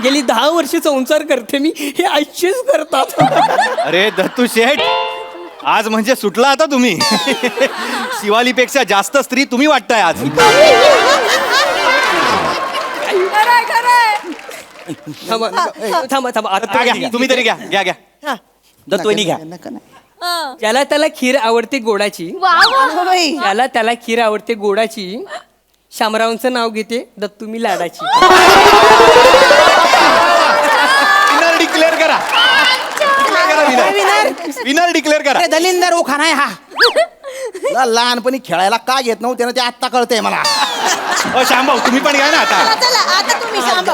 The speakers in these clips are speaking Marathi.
गेली 10 वर्ष संसार करते मी, हे अशीच करतात. अरे दत्तू शेठ, आज म्हणजे सुटला आता तुम्ही. शिवालीपेक्षा जास्त स्त्री तुम्ही वाटताय आज. थांबा थांबा थांबा आता घ्या, तुम्ही तरी घ्या घ्या घ्या. दत्तवणी घ्या. ज्याला त्याला खीर आवडते गोडाची, ज्याला त्याला खीर आवडते गोडाची, शामरावांचं नाव घेते दत्तू मी लाडाची. विनर डिक्लेअर करा. विनर डिक्लेअर करा. दलिंदर उखाणा आहे हा. लहानपणी खेळायला का घेत नव्हते ना ते आत्ता कळतंय मला. शामभाऊ तुम्ही पण घ्या ना आता. चला आता तुम्ही शांत.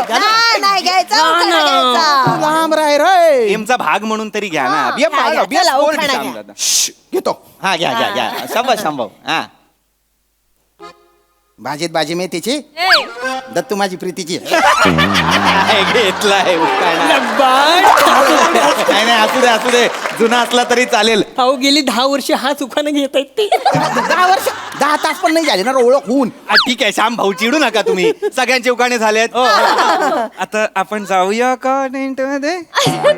नाही घ्यायचा, उखाणा घ्यायचा. लांब राय रे. गेमचा भाग म्हणून तरी घ्या ना. घ्या, चला, उखाणा घ्या. घेतो. हा घ्या घ्या घ्या. शाबास शामभाऊ. हा भाजीत भाजी मेथीची, दत्तू माझी प्रीतीची. घेतलाय उखाणा. नाही नाही, असू दे असू दे, जुना असला तरी चालेल. अहो गेली 10 वर्ष हाच उखाणा घेत आहेत ते. 10 वर्ष 10 तास पण नाही झाले ना ओळख होऊन. ठीक आहे श्याम भाऊ, चिडू नका तुम्ही. सगळ्यांचे उखाणे झालेत. आता आपण जाऊया का टेंट मध्ये?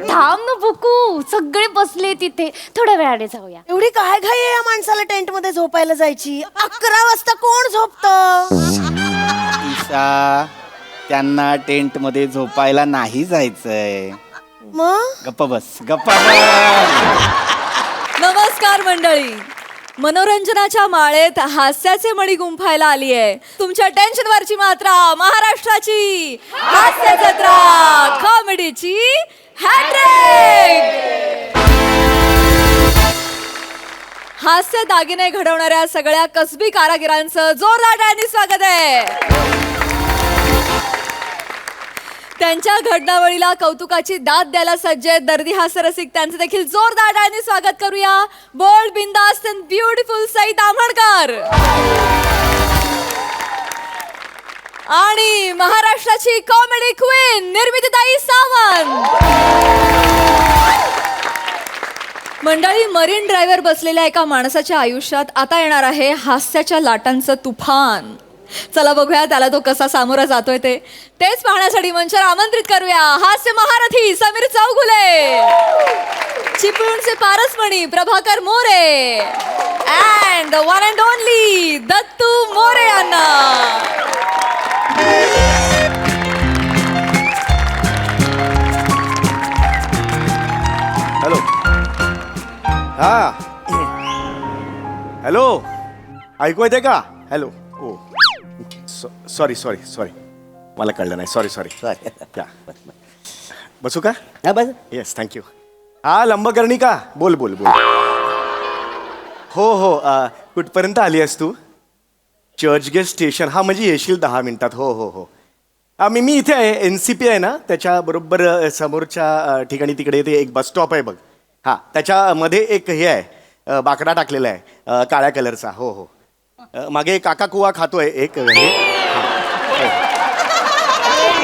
थांब ना बुकू, सगळे बसले तिथे, थोड्या वेळाने जाऊया. एवढी काय घाई आहे या माणसाला टेंट मध्ये झोपायला जायची? 11 वाजता कोण झोपत? ईशा, त्यांना टेंट मध्ये झोपायला नाही जायचंय. मग गप्पा बस गप्पा बस. नमस्कार मंडळी, मनोरंजनाच्या माळेत हास्याचे मणी गुंफायला आली आहे. तुमच्या टेन्शनवरची मात्रा महाराष्ट्राची हास्य जत्रा, कॉमेडीची हॅट्रिक. हास्य दागिने घडवणाऱ्या सगळ्या कसबी कारागिरांचं जोरदार टाळ्यांनी स्वागत आहे. त्यांच्या घडणावळीला कौतुकाची दाद द्यायला सज्ज आहेत दर्दी हास्यरसिक. त्यांचे देखील जोरदार टाळ्यांनी स्वागत करूया. बोल्ड, बिंदास्त अँड ब्युटिफुल सई ताम्हणकर आणि महाराष्ट्राची कॉमेडी क्वीन निर्मितीताई सावंत. मंडळी, मरीन ड्रायव्हर बसलेल्या एका माणसाच्या आयुष्यात आता येणार आहे हास्याच्या लाटांचं तुफान. चला बघूया त्याला तो कसा सामोरा जातोय ते. तेच पाहण्यासाठी मंचावर आमंत्रित करूया हास्य महारथी समीर चौगुले, चिपळूणचे पारसमणी Prabhakar More and the one and only Dattu More यांना. हॅलो. हा हॅलो, ऐकू येते का? Hello. Oh sorry sorry sorry, मला कळलं नाही. Sorry sorry. या बसू का? बस. Yes thank you. हा लंबकर्णी का? बोल बोल बोल. हो हो, कुठपर्यंत आली आहेस तू? चर्चगेट स्टेशन. हा म्हणजे येशील 10 मिनिटात. हो हो हो. मी इथे आहे, NCP आहे ना, त्याच्याबरोबर समोरच्या ठिकाणी तिकडे ते एक बस स्टॉप आहे बघ. हां, त्याच्यामध्ये एक हे आहे, बाकडा टाकलेला आहे काळ्या कलरचा. हो हो. मागे काका कुवा खातोय एक हे.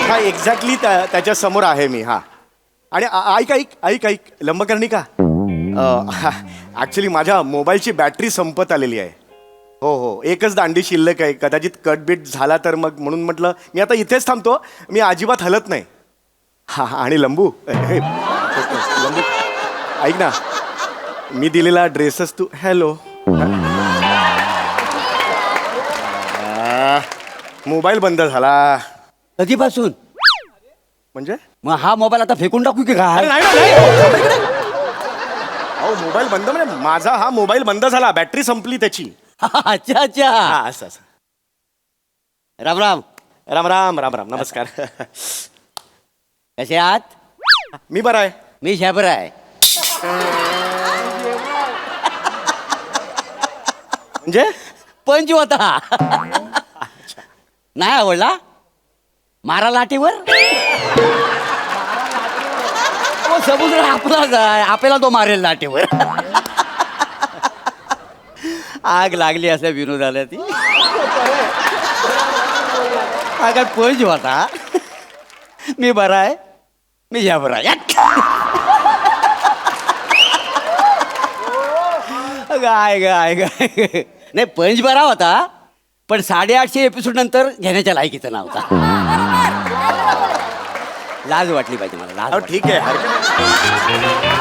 हा एक्झॅक्टली त्याच्या समोर आहे मी. हा आणि ऐक ऐक ऐक ऐक लंबकर्णी का, ॲक्च्युली माझ्या मोबाईलची बॅटरी संपत आलेली आहे. हो हो, एकच दांडी शिल्लक आहे. कदाचित कटबीट झाला तर मग म्हणून म्हटलं मी आता इथेच थांबतो, मी अजिबात हलत नाही. हा आणि लंबू लंबू ऐक ना, मी दिलेला ड्रेसच तू. हॅलो. मोबाईल बंद झाला. कधीपासून? म्हणजे मग हा मोबाईल आता फेकून टाकू की काय? अहो मोबाईल बंद म्हणजे माझा हा मोबाईल बंद झाला, बॅटरी संपली त्याची. अच्छा अच्छा. हा असं असं. राम राम. राम राम राम राम. नमस्कार. कसे आहात? मी बरा आहे. मी शाबर आहे. म्हणजे पंच होता. नाही आवडला? मारा लाटेवर. समुद्र आपलाच आहे, आपल्याला तो मारेल लाटेवर. आग लागली असल्या विनोदाला ती. हा काय पंच होता. मी बरा आहे, मी शाबर आहे. गाय गाय गाय. नाही पंच बरा होता, पण 850 एपिसोड नंतर घेण्याच्या लायकीचा नव्हता. लाज वाटली पाहिजे मला, लाज अहो, वाटली. ठीक आहे हरकत नाही.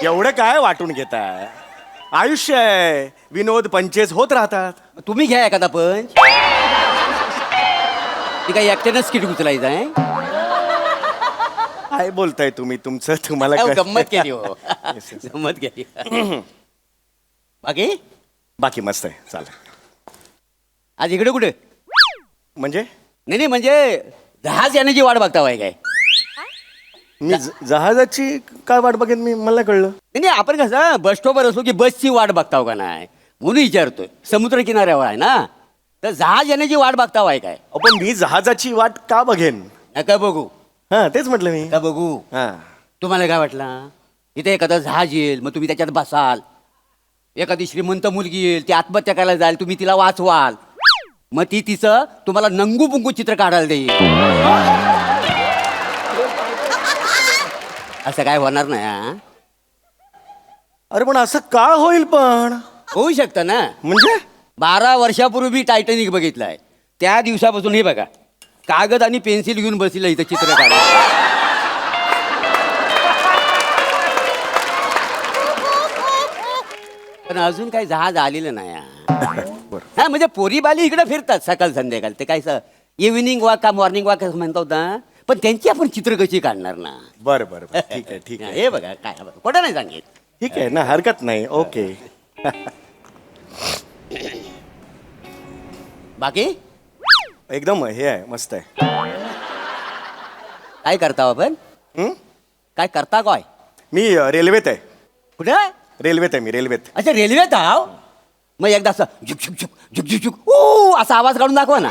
एवढं काय वाटून घेताय? आयुष्य आहे, विनोद पंचेस होत राहतात. तुम्ही घ्या एखादा पंच. ती काही एकट्यानं स्किट उचलायचं आहे. काय बोलताय तुम्ही? तुमचं तुम्हाला अहो, कळतं. गंमत केली हो. Yes, yes. गंमत केली. बाकी बाकी मस्त आहे, चालेल. आज इकडे कुठे? म्हणजे नाही म्हणजे जहाज येण्याची वाट बघता वाय काय? मी जहाजाची काय वाट बघेन मी? मला नाही कळलं. नाही आपण कसं बस स्टॉपवर असलो की बसची वाट बघताव का नाही म्हणून विचारतोय. समुद्र किनाऱ्यावर आहे ना, तर जहाज येण्याची वाट बघताव आहे काय? पण मी जहाजाची वाट का बघेन? नका बघू, हा तेच म्हटलं मी. नका बघू. हा तुम्हाला काय वाटलं इथे एखादं जहाज येईल, मग तुम्ही त्याच्यात बसाल. एखादी श्रीमंत मुलगी येईल, ती आत्महत्या करायला जाईल, तुम्ही तिला वाचवाल. मग ती तिचं तुम्हाला नंगू पुंगू चित्र काढायला देईल. असं काय होणार नाही हा? अरे पण असं का होईल पण? होऊ शकतं ना. म्हणजे 12 वर्षापूर्वी मी टायटॅनिक बघितलाय. त्या दिवसापासून हे बघा, कागद आणि पेन्सिल घेऊन बसलेलं इथं चित्र काढा. पण अजून काही जहाज आलेलं नाही हा. हा म्हणजे पोरी बाली इकडे फिरतात सकाळ संध्याकाळ. ते काय इव्हिनिंग वॉक का मॉर्निंग वॉक असं म्हणतो ना, पण त्यांची आपण चित्र कशी काढणार ना? बरं बरं बरं. ठीक आहे ठीक आहे हे बघा काय खोटं नाही सांगेल. ठीक आहे ना, हरकत नाही. ओके. बाकी एकदम हे आहे, मस्त आहे. काय करता हो आपण? हं? काय करता काय? मी रेल्वेत आहे. कुठं? रेल्वेत आहे मी, रेल्वेत. अच्छा रेल्वेत आहो. मग एकदा असं झुक झुक झुक झुक झुक झुक ऊ असा आवाज काढून दाखवा ना.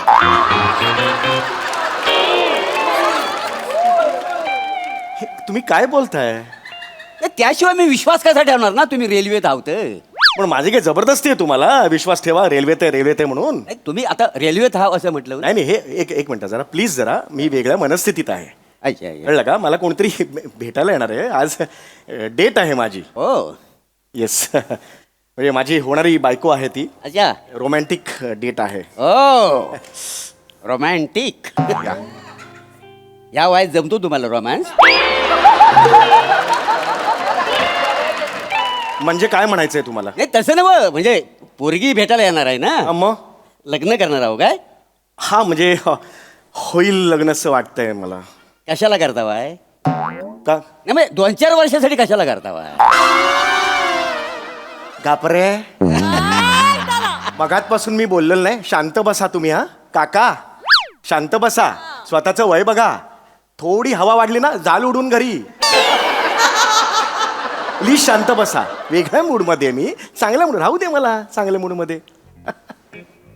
हे, तुम्ही काय बोलताय? ए, त्याशिवाय मी विश्वास कसा ठेवणार ना तुम्ही रेल्वेत आहोत. पण माझी काही जबरदस्ती आहे तुम्हाला? विश्वास ठेवा, रेल्वेत आहे म्हणून. नाही, तुम्ही आता रेल्वेत आहात असं म्हटलं. नाही नाही, हे एक मिनिट जरा प्लीज, जरा मी वेगळ्या मनस्थितीत आहे. अच्छा अच्छा. कळलं का? मला कोणतरी भेटायला येणार आहे आज. डेट आहे माझी. हो येस. म्हणजे माझी होणारी बायको आहे ती. अच्छा. रोमॅन्टिक डेट आहे. ओ रोमॅन्टिक. या वयात जमतो तुम्हाला रोमॅन्स? म्हणजे काय म्हणायचंय तुम्हाला? नाही तसं नव, म्हणजे पोरगी भेटायला येणार आहे ना, मग लग्न करणार आहो काय? हा म्हणजे होईल लग्न असं वाटतंय मला. कशाला करता वाय? का? नाही म्हणजे 2-4 वर्षासाठी कशाला करता वाय? गापरे, मगातपासून मी बोललेलो नाही. शांत बसा तुम्ही. हा काका, शांत बसा. स्वतःचं वय बघा. थोडी हवा वाढली ना जाल उडून घरी. प्लीज शांत बसा. वेगळ्या मूडमध्ये मी, चांगल्या मूड राहू दे मला, चांगल्या मूडमध्ये.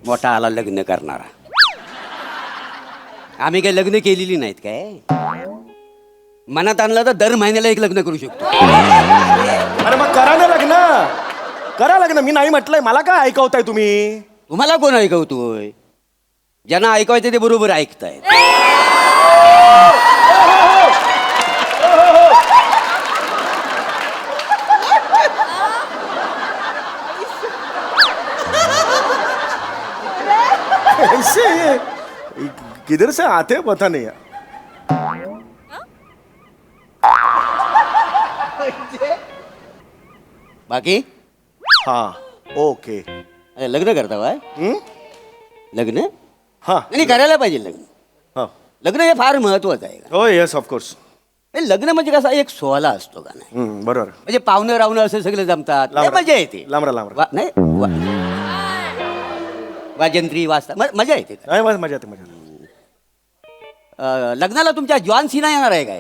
मोठा आला लग्न करणारा. आम्ही काही लग्न केलेली नाहीत काय? मनात आणलं तर दर महिन्याला एक लग्न करू शकतो. अरे मग करा ना लग्न, करा लग्न. मी नाही म्हटलंय. मला काय ऐकवताय तुम्ही? तुम्हाला कोण ऐकवतोय? ज्यांना ऐकवायचं ते बरोबर ऐकताय. ऐसे किधर से आते हैं पता नहीं. बाकी हा ओके. अरे, लग्न करता वाय? हं? लग्न हा नाही करायला पाहिजे लग्न. हा. लग्न हे फार महत्वाचं आहे. हो येस ऑफकोर्स. हे लग्न म्हणजे कसा एक सोहळा असतो का नाही? बरोबर. म्हणजे पाहुणं रावणं असं सगळं जमतात. लय लांबरा. मजा येते. लांबरा लांबरा. नाही वाजंत्री वाजता मजा येते. नाही, मजा येते, मजा येते. लग्नाला तुमच्या जॉन सिना येणार आहे काय?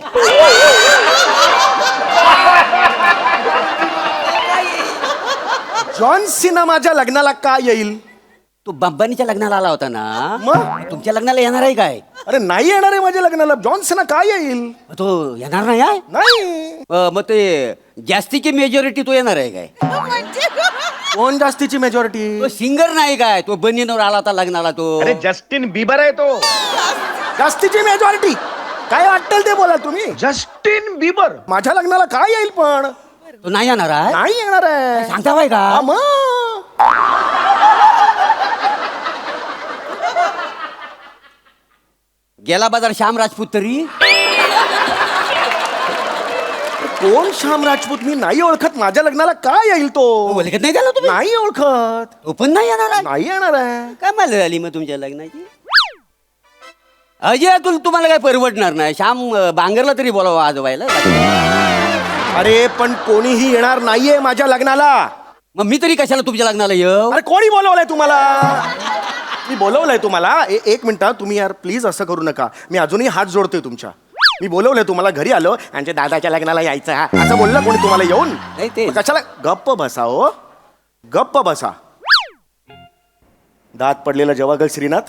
जॉन सिना माझ्या लग्नाला का येईल? तो बंबानीच्या लग्नाला आला होता ना, मग तुमच्या लग्नाला येणार आहे काय? अरे नाही येणार आहे माझ्या लग्नाला. जॉन सिना का येईल? तो येणार नाही आहे? नाही. मग ते जास्तीची मेजॉरिटी तो येणार आहे काय? कोण जास्तीची मेजॉरिटी? तो सिंगर नाही काय? तो बनीनवर आला होता लग्नाला तो. अरे जस्टिन बिबर आहे तो. जास्तीची मेजॉरिटी काय वाटेल ते बोला तुम्ही. जस्टिन बिबर माझ्या लग्नाला काय येईल पण? तो नाही येणार आहे? नाही येणार आहे. सांगता बाय का? हा, मग गेला बाजार श्याम राजपूत तरी कोण श्याम राजपूत? मी नाही ओळखत. माझ्या लग्नाला काय येईल तो? ओळखत नाही त्याला तुम्ही? नाही ओळखत. तो पण नाही येणार आहे. नाही येणार आहे. काय मला झाली मग तुमच्या लग्नाची? अजय तुम्हाला काय परवडणार नाही. श्याम बांगरला तरी बोलावं आज व्हायला. अरे पण कोणीही येणार नाहीये माझ्या लग्नाला. मग मी तरी कशाला तुमच्या लग्नाला येऊ? अरे कोणी बोलवलंय तुम्हाला? मी बोलवलंय तुम्हाला. एक मिनिट तुम्ही यार प्लीज असं करू नका. मी अजूनही हात जोडतोय तुमच्या. मी बोलवलंय तुम्हाला, घरी आलो यांच्या दादाच्या लग्नाला यायचं असं बोललं कोणी तुम्हाला येऊन? नाही ते मग कशाला? गप्प बसा हो, गप्प बसा. दात पडलेला जवागल श्रीनाथ.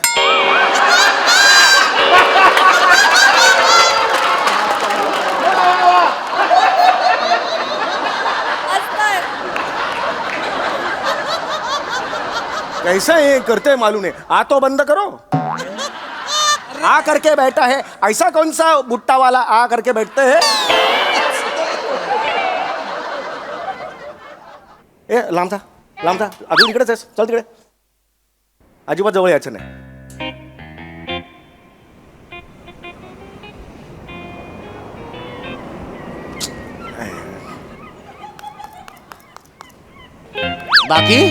कैसा ये करते मालूम है? आ तो बंद करो. आ करके बैठा है. ऐसा कौन सा बुट्टा वाला आ करके बैठते है? ए लांब था अजून इकडेच आहेस. चल तिकडे. अजिबात जवळ यायचं नाही. बाकी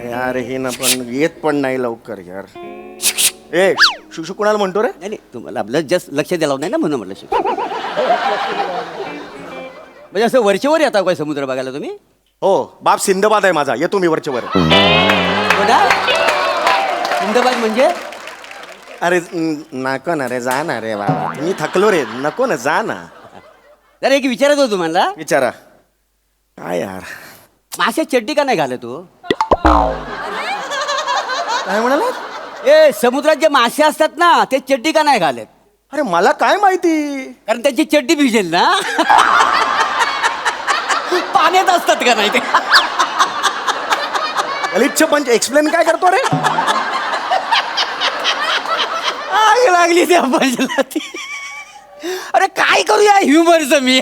यार हे ना पण येत पण नाही लवकर यार. ए शुशू कुणाला म्हणतो रे? नाही तुम्हाला आपलं जस्ट लक्ष द्यायला नाही ना म्हणून म्हटलं शिक. म्हणजे असं वरचेवर येता काय समुद्र बघायला तुम्ही? हो बाप सिंदबाद आहे माझा. येतो मी वरच्या वर. सिंधबाद म्हणजे? अरे नको ना रे, जा ना रे बाबा. मी थकलो रे. नको ना, जा ना. जरा एक विचारत होतो तुम्हाला. विचारा. काय यार मासे चड्डी का नाही घालत तू? काय म्हणाला? ए समुद्रात जे मासे असतात ना ते चड्डी का नाही घालत? अरे मला काय माहिती. कारण त्यांची चड्डी भिजेल ना. पाण्यात असतात का नाही ते? गलिच्छ पंच एक्सप्लेन काय करतो रे? आग लागली त्या पंचला ती. अरे काय करूया ह्युमरचं मी.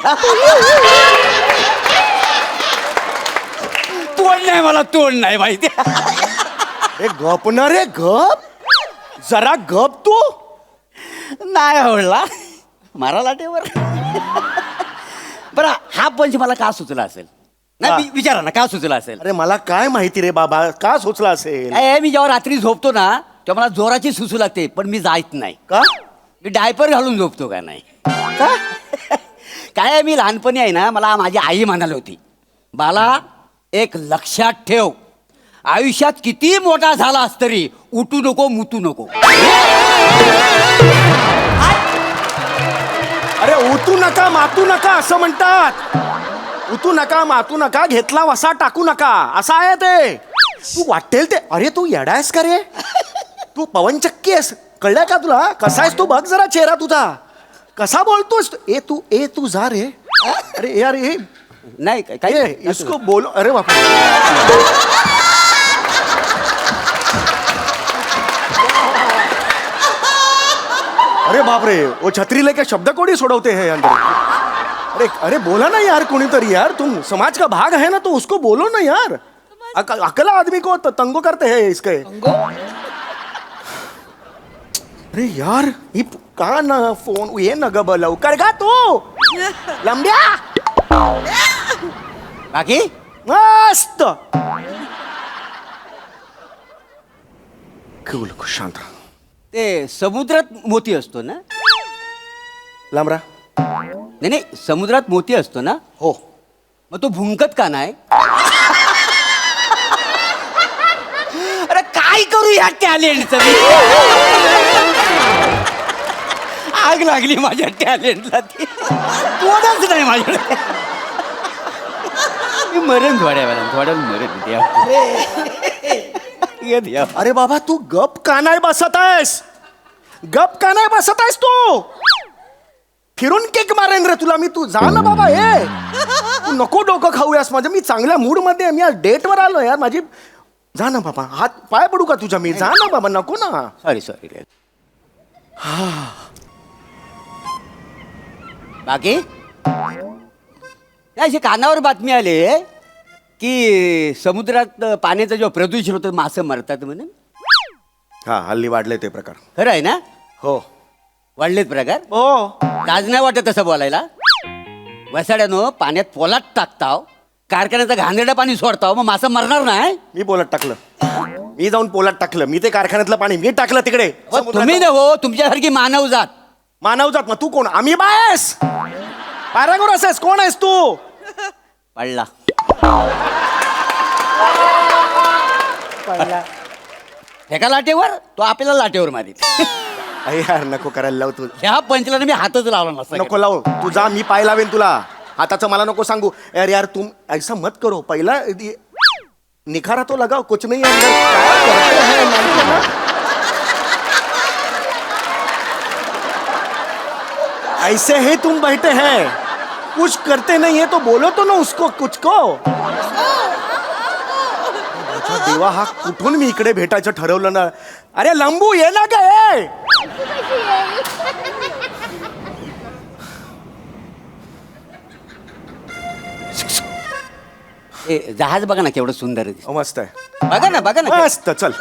तोंड नाही मला, तोंड नाही माहिती. ए गप ना रे, गप. जरा गप तू. नाही आवडला मारा लाटेवर. बरं हा पंच मला का सुचला असेल? नाही विचारा ना का सुचला असेल? अरे मला काय माहिती रे बाबा, का सुचला असेल? मी जेव्हा रात्री झोपतो ना तेव्हा मला जोराची सुसू लागते, पण मी जायत नाही. का? मी डायपर घालून झोपतो का नाही. का? काय आहे, मी लहानपणी आहे ना मला माझी आई म्हणाली होती, बाला एक लक्षात ठेव, आयुष्यात किती मोठा झालास तरी उठू नको मुतू नको. अरे उतू नका मातू नका असं म्हणतात. उतू नका मातू नका, घेतला वसा टाकू नका असं आहे ते. तू वाटेल ते. अरे तू येडायस का रे? तू पवनचक्की आहेस, कळलंय का तुला? कसा आहेस तू? बघ जरा चेहरा तुझा कसा बोलतोस. ए तू जा रे. अरे यार हे नाही काय इसको बोलो. अरे बापरे. अरे बाप रे, वो छतरी लेके शब्द कोडी सोडवते हैं अंदर. अरे अरे बोला ना यार कोणीतरी. यार तुम समाज का भाग है ना, तो उसको बोलो ना यार. अकेला आदमी को तंगो करते हैं इसके. अरे यार ही का ना फोन ये न ग लवकर का तू लंब्या. बाकी मस्त. शांत राहा. ते समुद्रात मोती असतो ना? लांबरा. नाही नाही समुद्रात मोती असतो ना? हो. मग तो भुंकत का नाही? अरे काय करू या टॅलेंटचं मी. आग लागली माझ्या टॅलेंटला. ती कोणच नाही माझ्याकडे. मी मरण थोड्या मरण द्या. अरे बाबा तू गप का नाही बसत आहेस? गप का नाही बसत आहेस तू? फिरून केक मारेन रे तुला मी. तू जा ना बाबा. हे तू नको डोकं खाऊयास माझं. मी चांगल्या मूड मध्ये आहे. मी आज डेटवर आलो यार माझी. जा ना बाबा, हात पाय पडू का तुझ्या? मी जा ना बाबा. नको ना. सॉरी बाकी अशी कानावर बातमी आली की समुद्रात पाण्याचं जेव्हा प्रदूषण होतं मासे मरतात म्हणून. हा हल्ली वाढले ते प्रकार. खरं आहे ना? हो वाढलेत प्रकार. हो लाज नाही वाटत तसं बोलायला. वसाड्यानं पाण्यात पोलात टाकताव, कारखान्याचं घाणेरडं पाणी सोडताव, मग मासा मरणार नाही. मी पोलात टाकलं. मी जाऊन पोलात टाकलं. मी ते कारखान्यातलं पाणी मी टाकलं तिकडे. तुम्ही न हो, तुमच्यासारखी मानव जात. मानव जात. मग तू कोण? आम्ही बायस पॅरागोरस आहेस? कोण आहेस तू? पडला. एका लाटेवर तो आपल्याला लाटेवर मारील. अरे यार नको करायला लाव तू. ह्या पंचला मी हातच लावला नसता. नको लाव तू. जा मी पाय लावेन तुला. हाताचं मला नको सांगू. यार यार तुम ऐसा मत करो. पहिला निखारा तो लगाओ. कुछ नहीं है अंदर. ऐसे ही तुम बैठे हैं, कुछ करते नहीं है तो बोलो तो ना उसको कुछ को. देवा हा कुठून मी इकडे भेटायचं ठरवलं ना. अरे लंबू ये ना काय. जहाज बघा ना केवढं सुंदर आहे. मस्त आहे. बघा ना बघा ना. मस्त. चल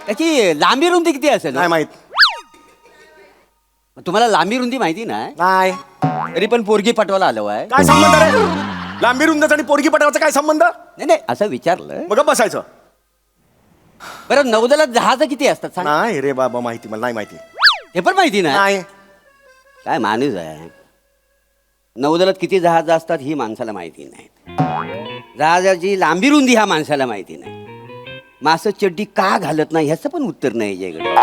त्याची लांबी रुंदी किती असेल? नाही माहित. तुम्हाला लांबी रुंदी माहिती नाही? नाही. तरी पण पोरगी पटवायला आलो आहे. काय संबंध रे? लांबी रुंदच आणि पोरगी पटावाचा काय संबंध? नाही नाही असं विचारलं. मग बसायचं. बरं नौदलात जहाज किती असतात सांग? नाही रे बाबा माहिती मला नाही माहिती. हे पण माहिती नाही? नाही. काय माणूस आहे. नौदलात किती जहाज असतात ही माणसाला माहिती नाही. जहाजाची लांबी रुंदी ह्या माणसाला माहिती नाही. मासं चड्डी का घालत नाही ह्याचं पण उत्तर नाही याच्याकडे.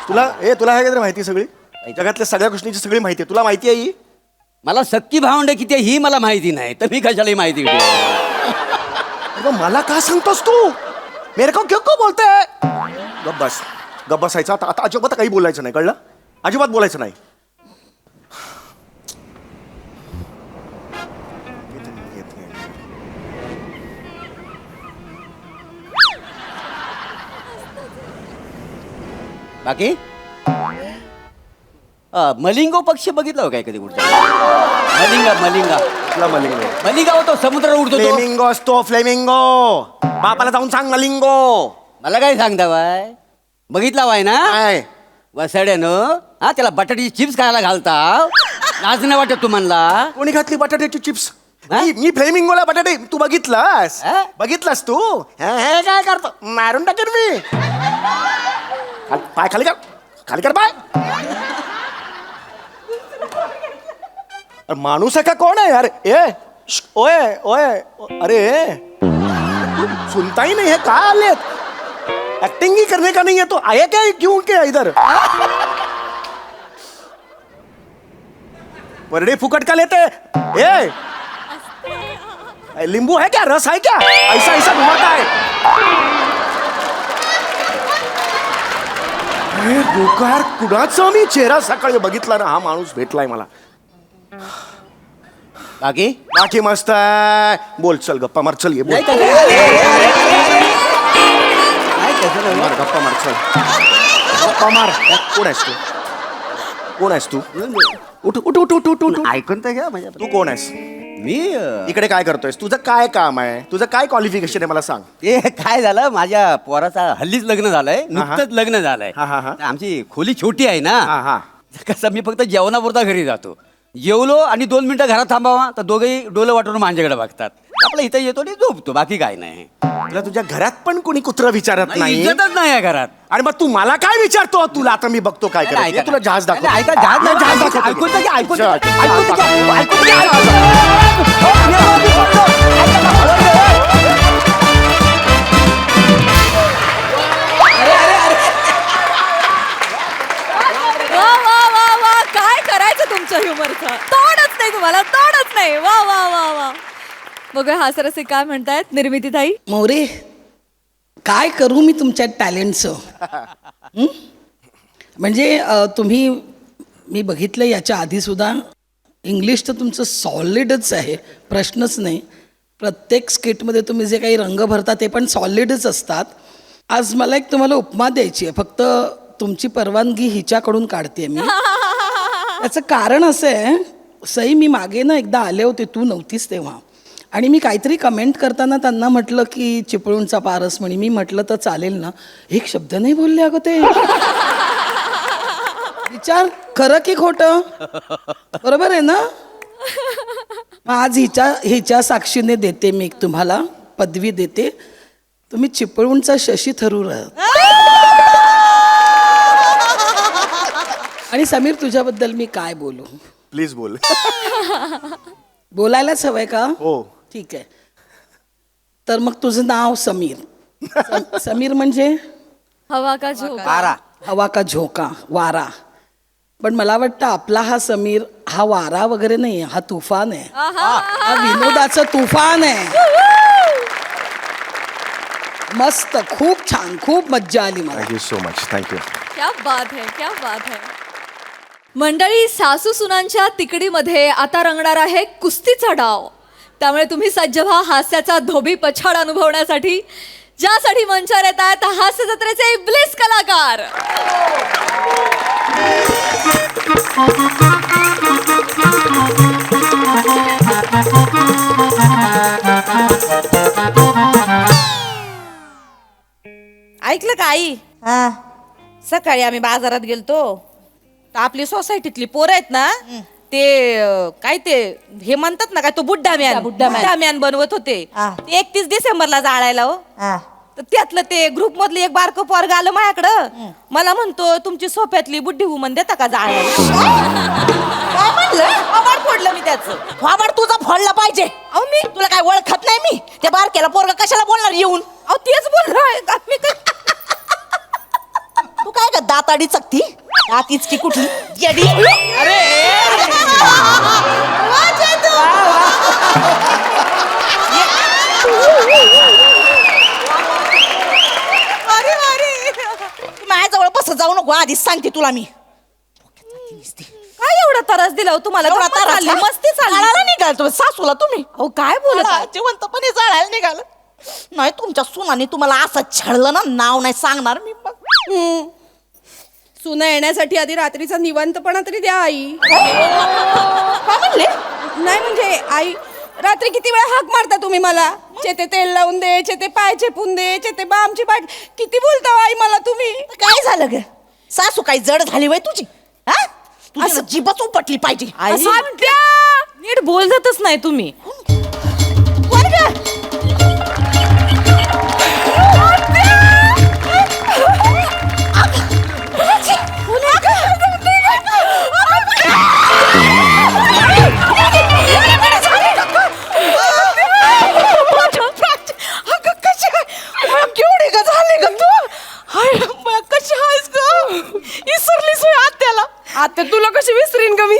तुला हे काय माहिती सगळी? जगातल्या सगळ्या गोष्टींची सगळी माहिती आहे तुला. माहिती आहे ही? मला सक्की भावंड किती आहे ही मला माहिती नाही तर मी कशाला ही माहिती घेऊ? अरे मला का सांगतोस तू? मेरे को क्यों को बोलते? गप बसायचं. आता अजिबात काही बोलायचं नाही. कळलं? अजिबात बोलायचं नाही. बाकी मलिंगो पक्षी बघितला हो काय कधी कुठचा? मलिंगा तुला मलिंगो. मलिंगा होतो समुद्रावर उडतो तो. फ्लेमिंगो असतो. फ्लेमिंगो. बापाला जाऊन सांग मलिंगो. मला काय सांगता बाय? बघितला वाय ना? काय? वसाड्यानं हा त्याला बटाट्याची चिप्स खायला घालता. लाज नाही वाटत तुम्हाला? कोणी घातली बटाट्याची चिप्स? हा? मी फ्लेमिंगोला बटाटे. तू बघितलास? हा? बघितलास तू? हे काय करतो? मारून टाकेन मी. पाय खाली कर. खाली कर पाय. माणूस आहे का कोण आहे यार? ओए ओए. अरे सुनता ही नहीं है. कहाँ आले? एक्टिंग ही करने का नहीं है तो आए क्या? क्यों क्या इधर? परडे फुकट का लेते? नींबू है क्या? रस है क्या? ऐसा घुमाता है. डोकार कुणाचा मी चेहरा सकाळी बघितला ना. हा माणूस भेटलाय मला. बाकी मस्त आहे. बोल चल गप्पा मार. चल ये बोल. मार गप्पा मार. चल गप्पा मार. कोण आहेस तू? उठ उठ उठ उठ उठ उठ. ऐकून तर घ्या माझ्या. तू कोण आहेस? मी इकडे काय करतोयस? तुझं काय काम आहे? तुझं काय क्वालिफिकेशन आहे मला सांग. ते काय झालं माझ्या पोराचा हल्लीच लग्न झालंय. नुकतंच लग्न झालंय. हा. आमची खोली छोटी आहे ना. हा. कसं मी फक्त जेवणापुरता घरी जातो. जेवलो आणि 2 मिनिटं घरात थांबावा तर दोघेही डोलं वाटून माझ्याकडे बघतात. आपलं इथं येतो आणि झोपतो. बाकी काय नाही. तुला तुझ्या घरात पण कोणी कुत्र विचारत नाही? इज्जतच नाही या घरात. आणि मग तू मला काय विचारतो? तुला आता मी बघतो काय करायचं. तुला जहाज दाखव. ऐका जहाज दाखव. ऐकून तर घ्या, ऐकून तर घ्या. जहाज. ऐकून तर घ्या, ऐकून तर घ्या. वा वा वा वा काय करायचं तुमच्या ह्युमरचं? तोडच नाही तुम्हाला. तोडच नाही. वा वा वा वा. बघूया हास्यरसिक काय म्हणतायत. निर्मितीताई. मोरे काय करू मी तुमच्या टॅलेंटचं? म्हणजे तुम्ही मी बघितलं याच्या आधीसुद्धा इंग्लिश तर तुमचं सॉलिडच आहे. प्रश्नच नाही. प्रत्येक स्किटमध्ये तुम्ही जे काही रंग भरता ते पण सॉलिडच असतात. आज मला एक तुम्हाला उपमा द्यायची आहे. फक्त तुमची परवानगी हिच्याकडून काढते मी. याचं कारण असं आहे, सई मी मागे ना एकदा आले होते, तू नव्हतीस तेव्हा, आणि मी काहीतरी कमेंट करताना त्यांना म्हटलं की चिपळूणचा पारस म्हणे. मी म्हटलं तर चालेल ना, एक शब्द नाही बोलले अगं ते. विचार खरं की खोटं, बरोबर आहे ना. आज हिच्या साक्षीने देते मी तुम्हाला पदवी देते, तुम्ही चिपळूणचा शशी थरूर आहात. आणि समीर तुझ्याबद्दल मी काय बोलू, प्लीज बोल. बोलायलाच हवंय का? हो. ठीक आहे, तर मग तुझं नाव समीर. समीर म्हणजे हवा का झोका. हवा का झोका, वारा. पण मला वाटतं आपला हा समीर हा वारा वगैरे नाही, हा तुफान आहे. हा विनोदाचं तुफान आहे. मस्त, खूप छान, खूप मज्जा आली मला. Thank you so much. थँक्यू. क्या बात है, क्या बात है. मंडळी, सासू सुनांच्या तिकडीमध्ये आता रंगणार आहे कुस्तीचा डाव. त्यामुळे तुम्ही सज्ज व्हा हास्याचा धोबी पछाड अनुभवण्यासाठी, ज्यासाठी मंचावर येत आहेत हास्य जत्रेचे इब्लिस कलाकार. ऐकलं का आई? हा सकाळी आम्ही बाजारात गेलतो, तर आपली सोसायटीतली पोरं आहेत ना, ते काय ते हे म्हणतात ना, काय तो बुड्ढा मॅन बनवत होते. हा. ते 31 डिसेंबरला जाळायला हो. हा तर त्यातलं ते ग्रुप मधलं एक बारकं पोरग आलं माझ्याकडं. मला म्हणतो तुमची सोफ्यातली बुड्ढी वुमन देता का जाळायला. काय म्हणलं? आभार फोडलं मी त्याचं. वाबड तुझा फोडला पाहिजे. अहो मी तुला काय ओळखत नाही मी. त्या बारक्याला पोरगा कशाला बोलणार येऊन? अहो तेच बोललोय का मी. तू काय का दाताडी चकती दातीच की कुठली येडी. माझ्याजवळ बसत जाऊ नको, आधीच सांगते तुला मी. काय एवढा त्रास दिला हो तुम्हाला. एवढा गप्पा त्रास चालली, का? मस्ती चालली. जाळायला निघाल तुम्ही सासूला तुम्ही. अहो काय बोलत आहे? जिवंतपणे जाळायला निघाल. नाही तुमच्या सुनाने तुम्हाला असं छळलं ना, नाव नाही सांगणार मी. सुना येण्यासाठी आधी रात्रीचा निवांतपणा तरी द्या आई. काय म्हणले? नाही म्हणजे आई, रात्री किती वेळा हाक मारता तुम्ही मला. चेते तेल लावून दे, चेते पाय चेपून दे, चेते बामची पाय. किती बोलता हो आई मला तुम्ही. काय झालं ग? सासू काही जड झाली वय तुझी? हा तुझी असं- जीभच उपटली पाहिजे. आई, नीट बोलतच नाही तुम्ही. कोण ग? केवढी ग झाली ग तू. कशी आहेस ग? विसरलीस होय आत्याला. आत्या तुला कशी विसरीन ग मी.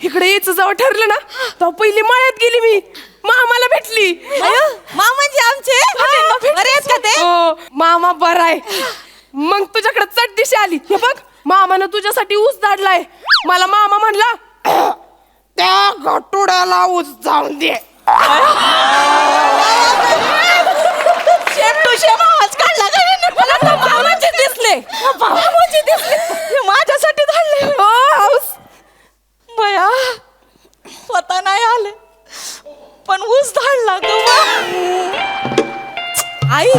इकडे यायचं जेव्हा ठरलं ना, तेव्हा पहिली मळ्यात गेली मी. मामाला भेटली. मामाजी आमचे बरे आहेत का ते? हो, मामा बरा आहे. मग तुझ्याकडे चट दिशी आली. हे बघ, मामानं तुझ्यासाठी ऊस झाडलाय. मला मामा म्हणला त्या गटुड्याला ऊस जाऊन दे. शेम टू शेम आवाज काढला का यांनी? मला तर मामाचे दिसले. मामाजी दिसले. हे माझ्यासाठी झाले. हो हौस. बया स्वतः नाही आले पण ऊस धाडला ग. आई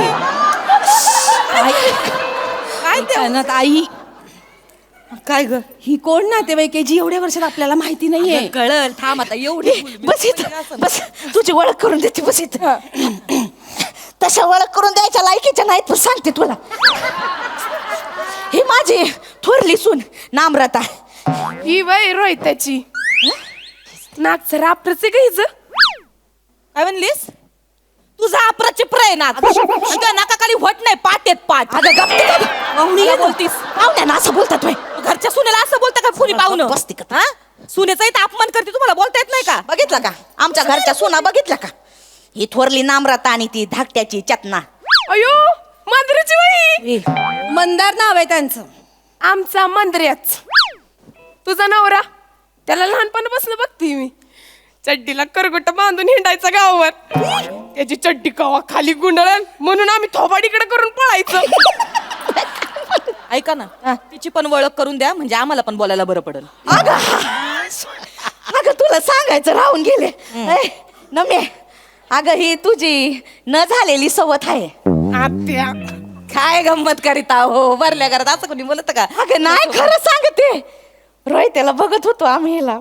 काय ते आई. काय ग? ही कोण नातेवाईक आहे जी एवढ्या वर्षात आपल्याला माहिती नाहीये. कळल थांब आता एवढी. बस इथं बस, तुझी ओळख करून देते. बस इथं. तशा ओळख करून द्यायच्या लायकीच्या नाहीत, पण सांगते तुला. ही माझी थोरली सून नामरता. ही वय रोहिताची नाक राप्रचे गाईच. काय म्हणलीस? तुझा अप्रचिप्र आहे ना. नाकाखाली होत नाही, पाट येत पाट. बोलतीस पाहुण्या असं बोलतात होय. घरच्या सुनेला असं बोलता का कुणी पाहुणं? बसते का? हा? सुनेचा इथं अपमान करते, तुम्हाला बोलता येत नाही का? बघितलं का आमच्या घरच्या सुना? बघितलं का? ही थोरली नामरता आणि ती धाकट्याची चतना. अयो मंदिराची वही. मंदार नाव आहे त्यांचं. आमचा मंदिराच. तुझा नवरा त्याला लहानपणापासून बघते मी. चड्डीला करगोट बांधून हिंडायचा गावावर. त्याची चड्डी कवा खाली गुंडळण म्हणून आम्ही थोबाडीकडे करून पळायचं. ऐका ना तिची पण ओळख करून द्या म्हणजे आम्हाला पण बोलायला बरं पडेल. अगं तुला सांगायचं राहून गेले नम्या. अगं ही तुझी न झालेली सवत आहे. आत्या काय गंमत करीता हो भरल्या घरात असं कोणी बोलत का? अगं नाही खरं सांगते. रोहित त्याला बघत होतो आम्ही हिला.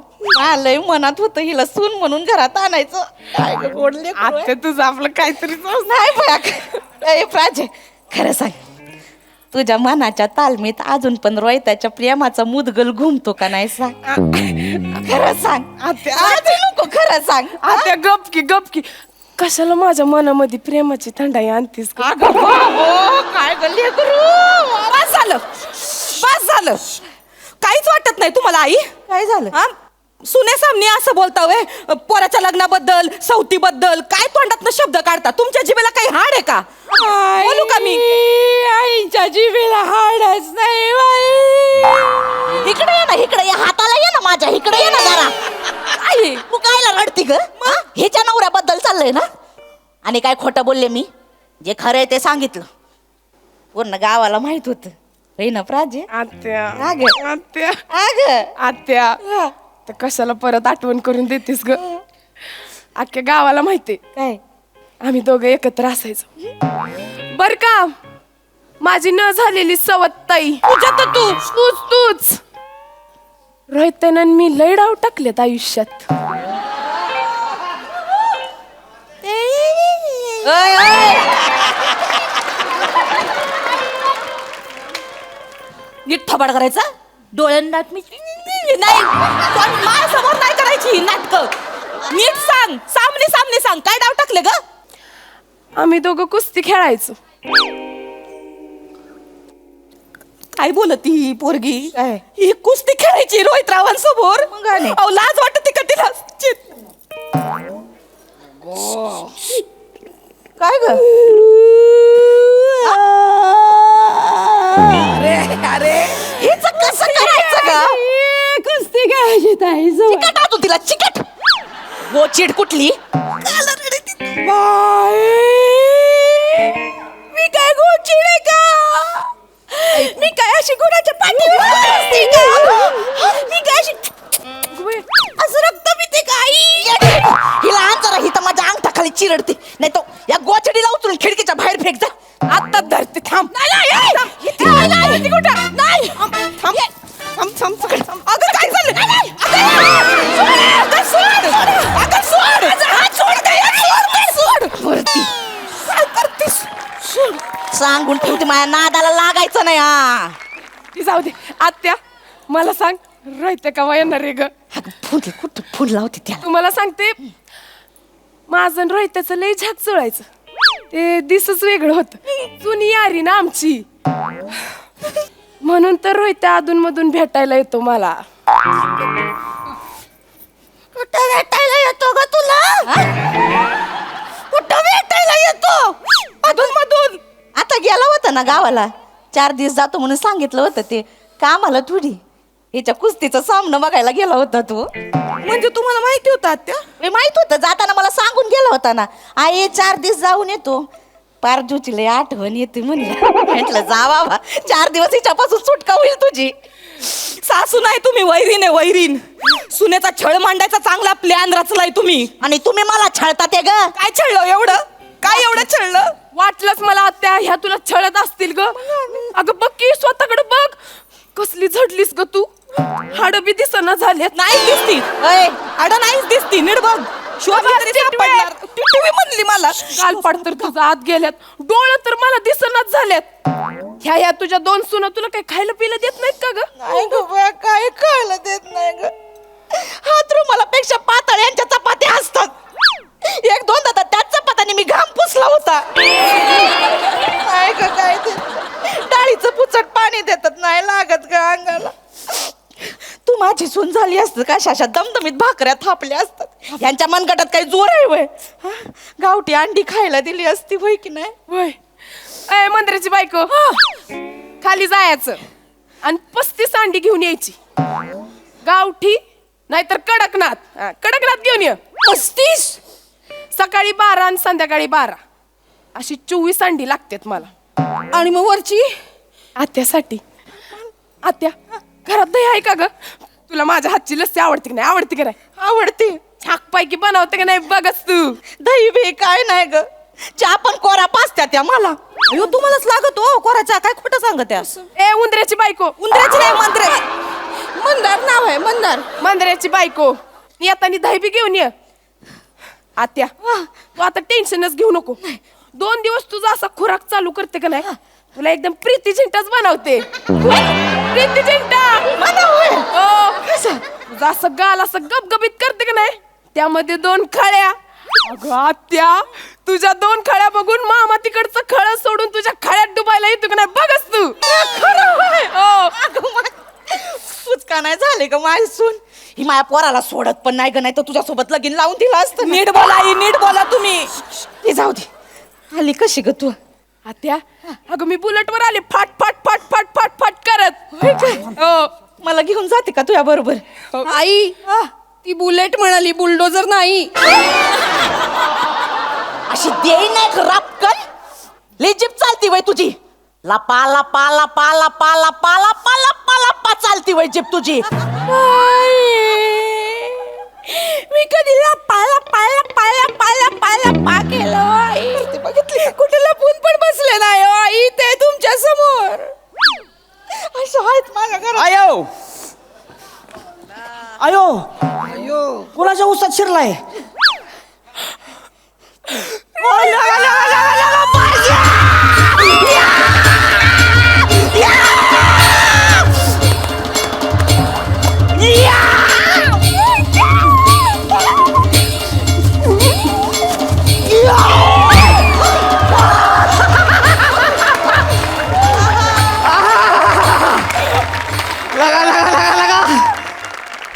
लय मनात होतं हिला सून म्हणून घरात आणायचं. काय गं गोडले आत्या तुझं आपलं काहीतरी नाही प्राजे खरं सांग तुझ्या मनाच्या तालमीत अजून पण रोहिताच्या प्रेमाचा मुदगल घुमतो का नाही सांग. खरं सांग नको खरं सांग. आत्या गपकी कशाला माझ्या मनामध्ये प्रेमाची थंडाई आणतीस? काय गल्ली करू. बस झालं काहीच वाटत नाही तुम्हाला आई? काय झालं? सुने सामने असं बोलता वय पोराच्या लग्नाबद्दल सवतीबद्दल काय तोंडातनं शब्द काढता? तुमच्या जिभेला काही हाड आहे का? बोलू का मी? आईच्या जिभेला हाडच नाही बाई. इकडे ये ना इकडे ये हाताला ये ना माझ्या इकडे ये ना जरा. आई तू कायला रडती ग? ह्याच्या नवऱ्याबद्दल चाललंय ना. आणि काय खोटं बोलले मी? जे खरं आहे ते सांगितलं. पूर्ण गावाला माहित होत ना प्राजे. आत्या अगं आत्या अगं आत्या तर कशाला परत आठवण करून देतेस ग? अख्ख्या गावाला माहितीये काय आम्ही दोघं एकत्र असायचो. बर का माझी न झालेली सवत ताई तूच रोहितन मी लय डाव टाकलेत आयुष्यात. नीट थोबाड करायचा डोळ्यांना नाही माझ्यासमोर नाही करायची नाटक. नीट सांग सामने सांग काय डाव टाकले ग? आम्ही दोघं कुस्ती खेळायचो. काय बोलत ही पोरगी? ही कुस्ती खेळायची रोहित रावांसमोर. अहो लाज वाटते का तिला? काय ग? अरे हेच कसं करायचं ग? कुस्ती खेळायची ताई चिकट आतून तिला चिकट. हो चिड कुठली? मी काय गोचिड आहे का? मी काय अशी गुणाच्या पाठीवर असते का? मी काय अशी असं रक्त पिते काही? हिला आण जरा ही तर माझ्या अंगठाखाली चिरडते. नाही तो या गोचडीला उचलून खिडकीच्या बाहेर फेक जा. आता धरते थांब. अगं काय झालं? सांगून ठेवते माझ्या नादाला लागायचं नाही. हा ती जाऊ दे. आत्या मला सांग रोहित का येणार रे ग? कुठं फुल लावते त्याला. तुम्हाला सांगते माझं आणि रोहित्याचं लय झाक जुळायचं. ते दिसच वेगळं होत. जुनी यारी ना आमची म्हणून तर रोहित अधून मधून भेटायला येतो मला. कुठं भेटायला येतो ग तुला? कुठं भेटायला येतो? अधून मधून. आता गेला होता ना गावाला 4 दिवस जातो म्हणून सांगितलं होतं. ते कामाला थोडी हिच्या कुस्तीचा सामना बघायला गेला होता तू. म्हणजे तुम्हाला माहिती होतं आत्या? मी माहित होतं जाताना मला सांगून गेला होता ना. आई 4 दिवस जाऊन येतो. पारजूची लय आठवण येते म्हणलं. म्हटलं जा बाबा 4 दिवस हिच्यापासून सुटका होईल तुझी. सासू नाही तुम्ही वैरीन आहे वैरीन. सुनेचा छळ मांडायचा चांगला प्लॅन रचलाय तुम्ही. आणि तुम्ही मला छळता ते ग. काय छळलं एवढं? काय एवढं छळलं? वाटलंच मला आत्या ह्या तुला छळत असतील ग. अगं बघ की स्वतःकडे बघ. कसली झडलीस ग तू. हाड बी दिसना झालेत. नाही दिसती हाड नाहीच दिसती. नीट बघ. टिटवी म्हणली मला. गालपाड तर तुझा आत गेल्यात. डोळं तर मला दिसनाच झाल्यात. ह्या तुझ्या 2 सुना तुला काही खायला पिलं देत नाहीत का ग? नाही ग बा, काय खायला देत नाही ग. हात रुमालापेक्षा पातळ यांच्या चपात्या असतात. 1-2 दादा त्याच चपात्याने मी घाम पुसला होता. काय ग काय ते डाळीचं पुचट पाणी देतात नाही लागत ग अंगाला. तू माझी सून झाली असत का शाशा दमदमीत भाकऱ्या थापल्या असतात. यांच्या मनगटात काही जोर आहे वय? गावठी अंडी खायला दिली असती वय की नाही? वय ए मंदिराची बायको खाली जायचं आणि 35 अंडी घेऊन यायची. गावठी नाहीतर कडकनाथ. कडकनाथ घेऊन ये. 35 सकाळी 12 आणि संध्याकाळी 12 अशी 24 अंडी लागतात मला. आणि मग वरची आत्यासाठी आत्या घरात दही आहे का ग? तुला माझ्या हातची लस्सी आवडते की नाही? आवडते की नाही? आवडते. छाकपैकी बनवते की नाही बघच तू. दही बी काय नाही ग, चहा पण कोरा पाचत्या त्या मला. अयो तुम्हालाच लागत हो कोरा चहा, काय खोटं सांगत त्या. ए उंदऱ्याची बायको. उंदराची नाही मंत्रे, मंदार नाव आहे मंदार. मंदऱ्याची बायको येतानी दही बी घेऊन ये. आत्या तू आता टेन्शनच घेऊ नको. 2 दिवस तुझा असा खुराक चालू करते का नाही, तुला एकदम प्रीती झिंटाच बनवते. प्रीती झिंटा तुझा असं गाल असं गबगबीत करते का नाही, त्यामध्ये 2 खळ्या. अगं आत्या तुझ्या 2 खळ्या बघून मामा तिकडचं खळ सोडून तुझ्या खळ्यात डुबायला येतो का नाही बघच तू. का नाही झाले ग माझी सून, ही माझ्या पोराला सोडत पण नाही ग, नाही तर तुझ्यासोबत लगीन लावून दिला असतं. नीट बोला नीट बोला तुम्ही. ते जाऊ दे, आली कशी ग तू? आत्या अगं मी बुलेटवर आले फाट फाट फाट फाट फाट फाट करत. मला घेऊन जाते का तुझ्या बरोबर? आई ती बुलेट म्हणाली, बुलडोजर नाही. अशी देई नाही रापकन, लय जीप चालती वय तुझी. लपा लपा लपा लपा लपा लपा लपा लपा चालती वय जीप तुझी. मी कधी लपा लपा लपा लपा लपा लपा केलं? बघितली कुठे लपून पण बसले नाही हो आई, ते तुमच्या समोर असं आहेत माझ्या घरात. आयो आयो कोणाच्या उसात शिरलाय?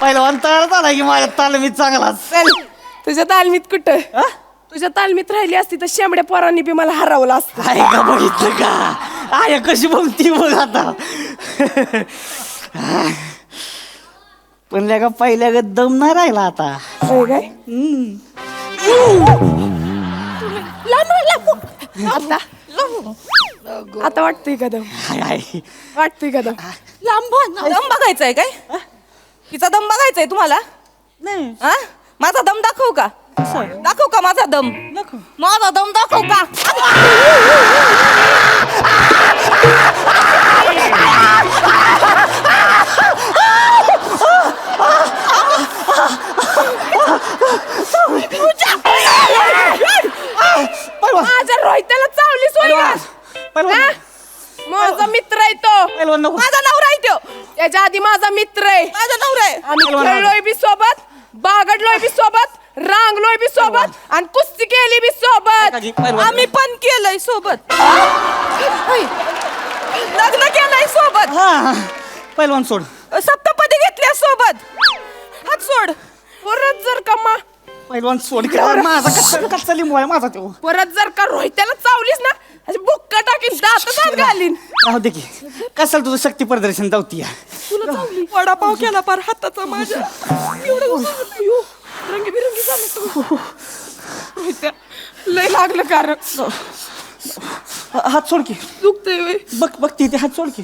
पहिलवान तयार झाला की माझ्या तालमीत चांगलाच. तुझ्या तालमीत कुठं? तुझ्या तालमीत राहिली असती तर शेंबड्या पोरांनी बी मला हरवलं असतं. आहे का बघितलं का? आहे कशी बोलती बघ आता. पण का पहिल्या ग दम नाही राहिला आता. काय आता वाटतंय का दम? वाटतंय का दम? दम बघायचाय काय? तिचा दम बघायचाय तुम्हाला? नाही हा? माझा दम दाखवू का? दाखवू का माझा दम? माझा दम दाखवू का? माझ्या रोहित्याला चावलीस पहिलवान माझा मित्र आहे तो. पहिलवान नको. माझा नवरा आहे तो. त्याच्या आधी माझा मित्र आहे. माझा नवरा आहे. आम्ही खेळलोय बी सोबत, बागडलोय बी सोबत, रांगलोय बी सोबत आणि कुस्ती केली बी सोबत. आम्ही पण केलंय सोबत, लग्न केलंय सोबत, पहिलवान सोड. सप्तपदी घेतल्या सोबत. हात सोड. परत जर का पहिलवान सोड. माझा कच्चा लिंबू आहे माझा तो. परत जर का रोहित्याला चावलीस ना, अशी बुक्का टाकीन, दात घालीन. राहू दे की कसल तुझं शक्ती प्रदर्शन जाऊती. वडापाव केला पार हाताचा माझ्या. रंगीबिरंगी झालं तू. रोहित्या लय लागलं कारण. हात सोड की. दुखतंय वय. बघ बघ तिथे हात सोड की.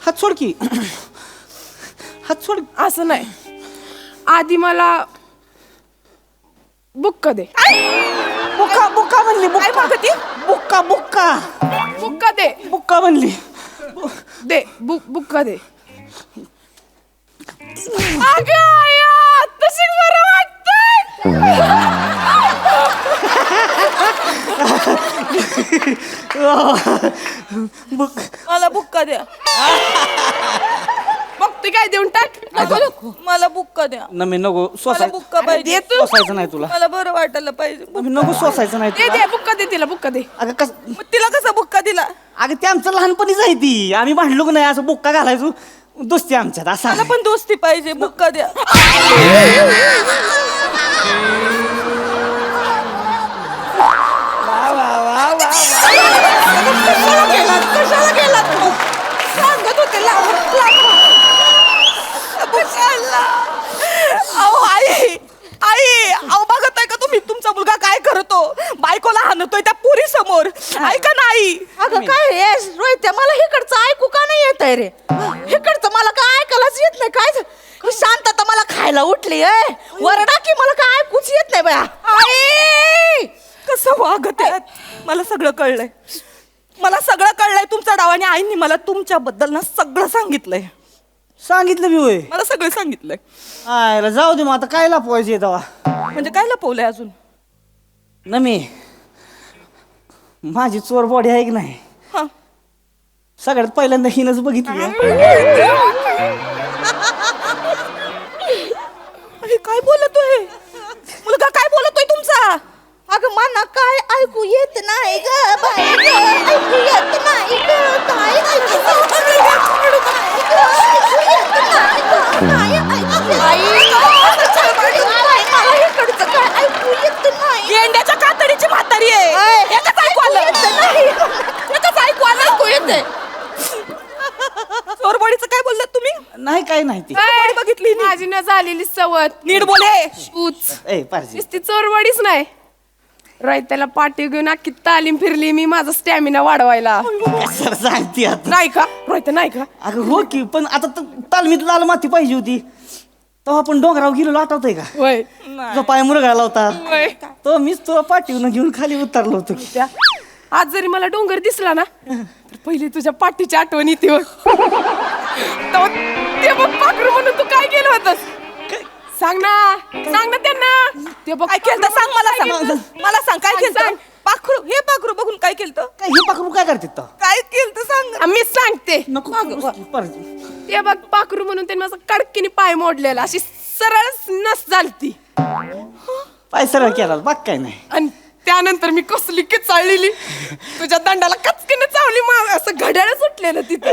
हात सोड की. हात सोड. असं नाही, आधी मला बुक्का दे. बुक्का बुक्का म्हणली. काय मागती? बुक्का बुक्का बुक्का दे. बुक्का म्हणली. दे बुक्का दे. अगं आया, तशी बरं वाटतंय. मला बुक्का द्या. बघते काय देऊन टाक. नको मला बुक्का द्या. नमी नको मला सोसायचं. बुक्का पाहिजे. सोसायचं नाही तुला. मला बरं वाटायला पाहिजे. नमी नको सोसायचं नाही दे तुला. दे बुक्का दे तिला, बुक्का दे. अगं कस मग तिला कसा बुक्का दिला? अगं ते आमचं लहानपणीच आहे ती. आम्ही भांडलो की नाही असं बुक्का घालायचो. दोस्ती आमच्यात असं मला पण दोस्ती पाहिजे. बुक्का द्या. कशाला गेलात तू? सांगत होते आई अहो बघत आहे का तुम्ही तुमचा मुलगा काय करतो? बायकोला हाणतोय त्या पुरी समोर. ऐका नाही. अगं काय रोहित्या, मला इकडचं ऐकू का नाही येत आहे रे? रडायला उठली वरडा की मला काय ऐकूच येत नाही बाया. आई कसं वागत आहे. मला सगळं कळलंय. मला सगळं कळलंय तुमच्या डावाने. आईने मला तुमच्याबद्दल ना सगळं सांगितलंय. सांगितलं मी होय. मला सगळं सांगितलंय. आयला जाऊ दे मग आता काय लपवायचे तेव्हा. म्हणजे काय लपवलंय अजून. न मी माझी चोर बॉडी आहे की नाही हा. सगळ्यात पहिल्यांदा हिनच बघितली. अरे काय बोलतोय मुलगा. काय बोलतोय तुमचा. अगं मना काय ऐकू येत नाही ग बाई ग. ऐकू येत नाही ग काय ऐकू गेंड्याच्या कातडीची म्हातारी आहे. एकच ऐकू आलं. एकच ऐकू आलं. ऐकू येते. चोरबडीचं काय बोललात तुम्ही. नाही काय नाही ती चोरवाडी बघितली माझी न झालेली सवत. नीट बोले. उच ए पारजी नुसती चोरवाडीच नाही रयत्याला पाठी घेऊन अख्खी तालीम फिरली मी माझा स्टॅमिना वाढवायला. सर सांगते आता. नाही का रोहित नाही का. अगं हो की पण आता तालमीत लाल माती पाहिजे होती तेव्हा आपण डोंगराव गेलो आठवतंय का. होय जो पाय मुरगाळला होता होय. तो मीच तुला पाठीवून घेऊन खाली उतरलो होतो की. त्या आज जरी मला डोंगर दिसला ना तर पहिली तुझ्या पाठीची आठवण येते बघ. तेव्हा ते बघ पाखरू म्हणून तू काय केलं होतस. सांग ना त्यांना. ते बघ काय केलं सांग. मला सांग. मला सांग काय केलं. पाखरू हे पाखरू बघून काय केलं. काय हे पाखरू काय करते तो. काय केलं सांग. मी सांगते. नको पारजी. ते बघ पाखरू म्हणून त्यांनी माझा कडकीने पाय मोडलेला अशी सरळच नस झालती पाय सरळ केला बाग काय नाही. आणि त्यानंतर मी कसली की चाललेली तुझ्या दंडाला कचकीने चावली. असं घड्याळ सुटलेलं तिथे.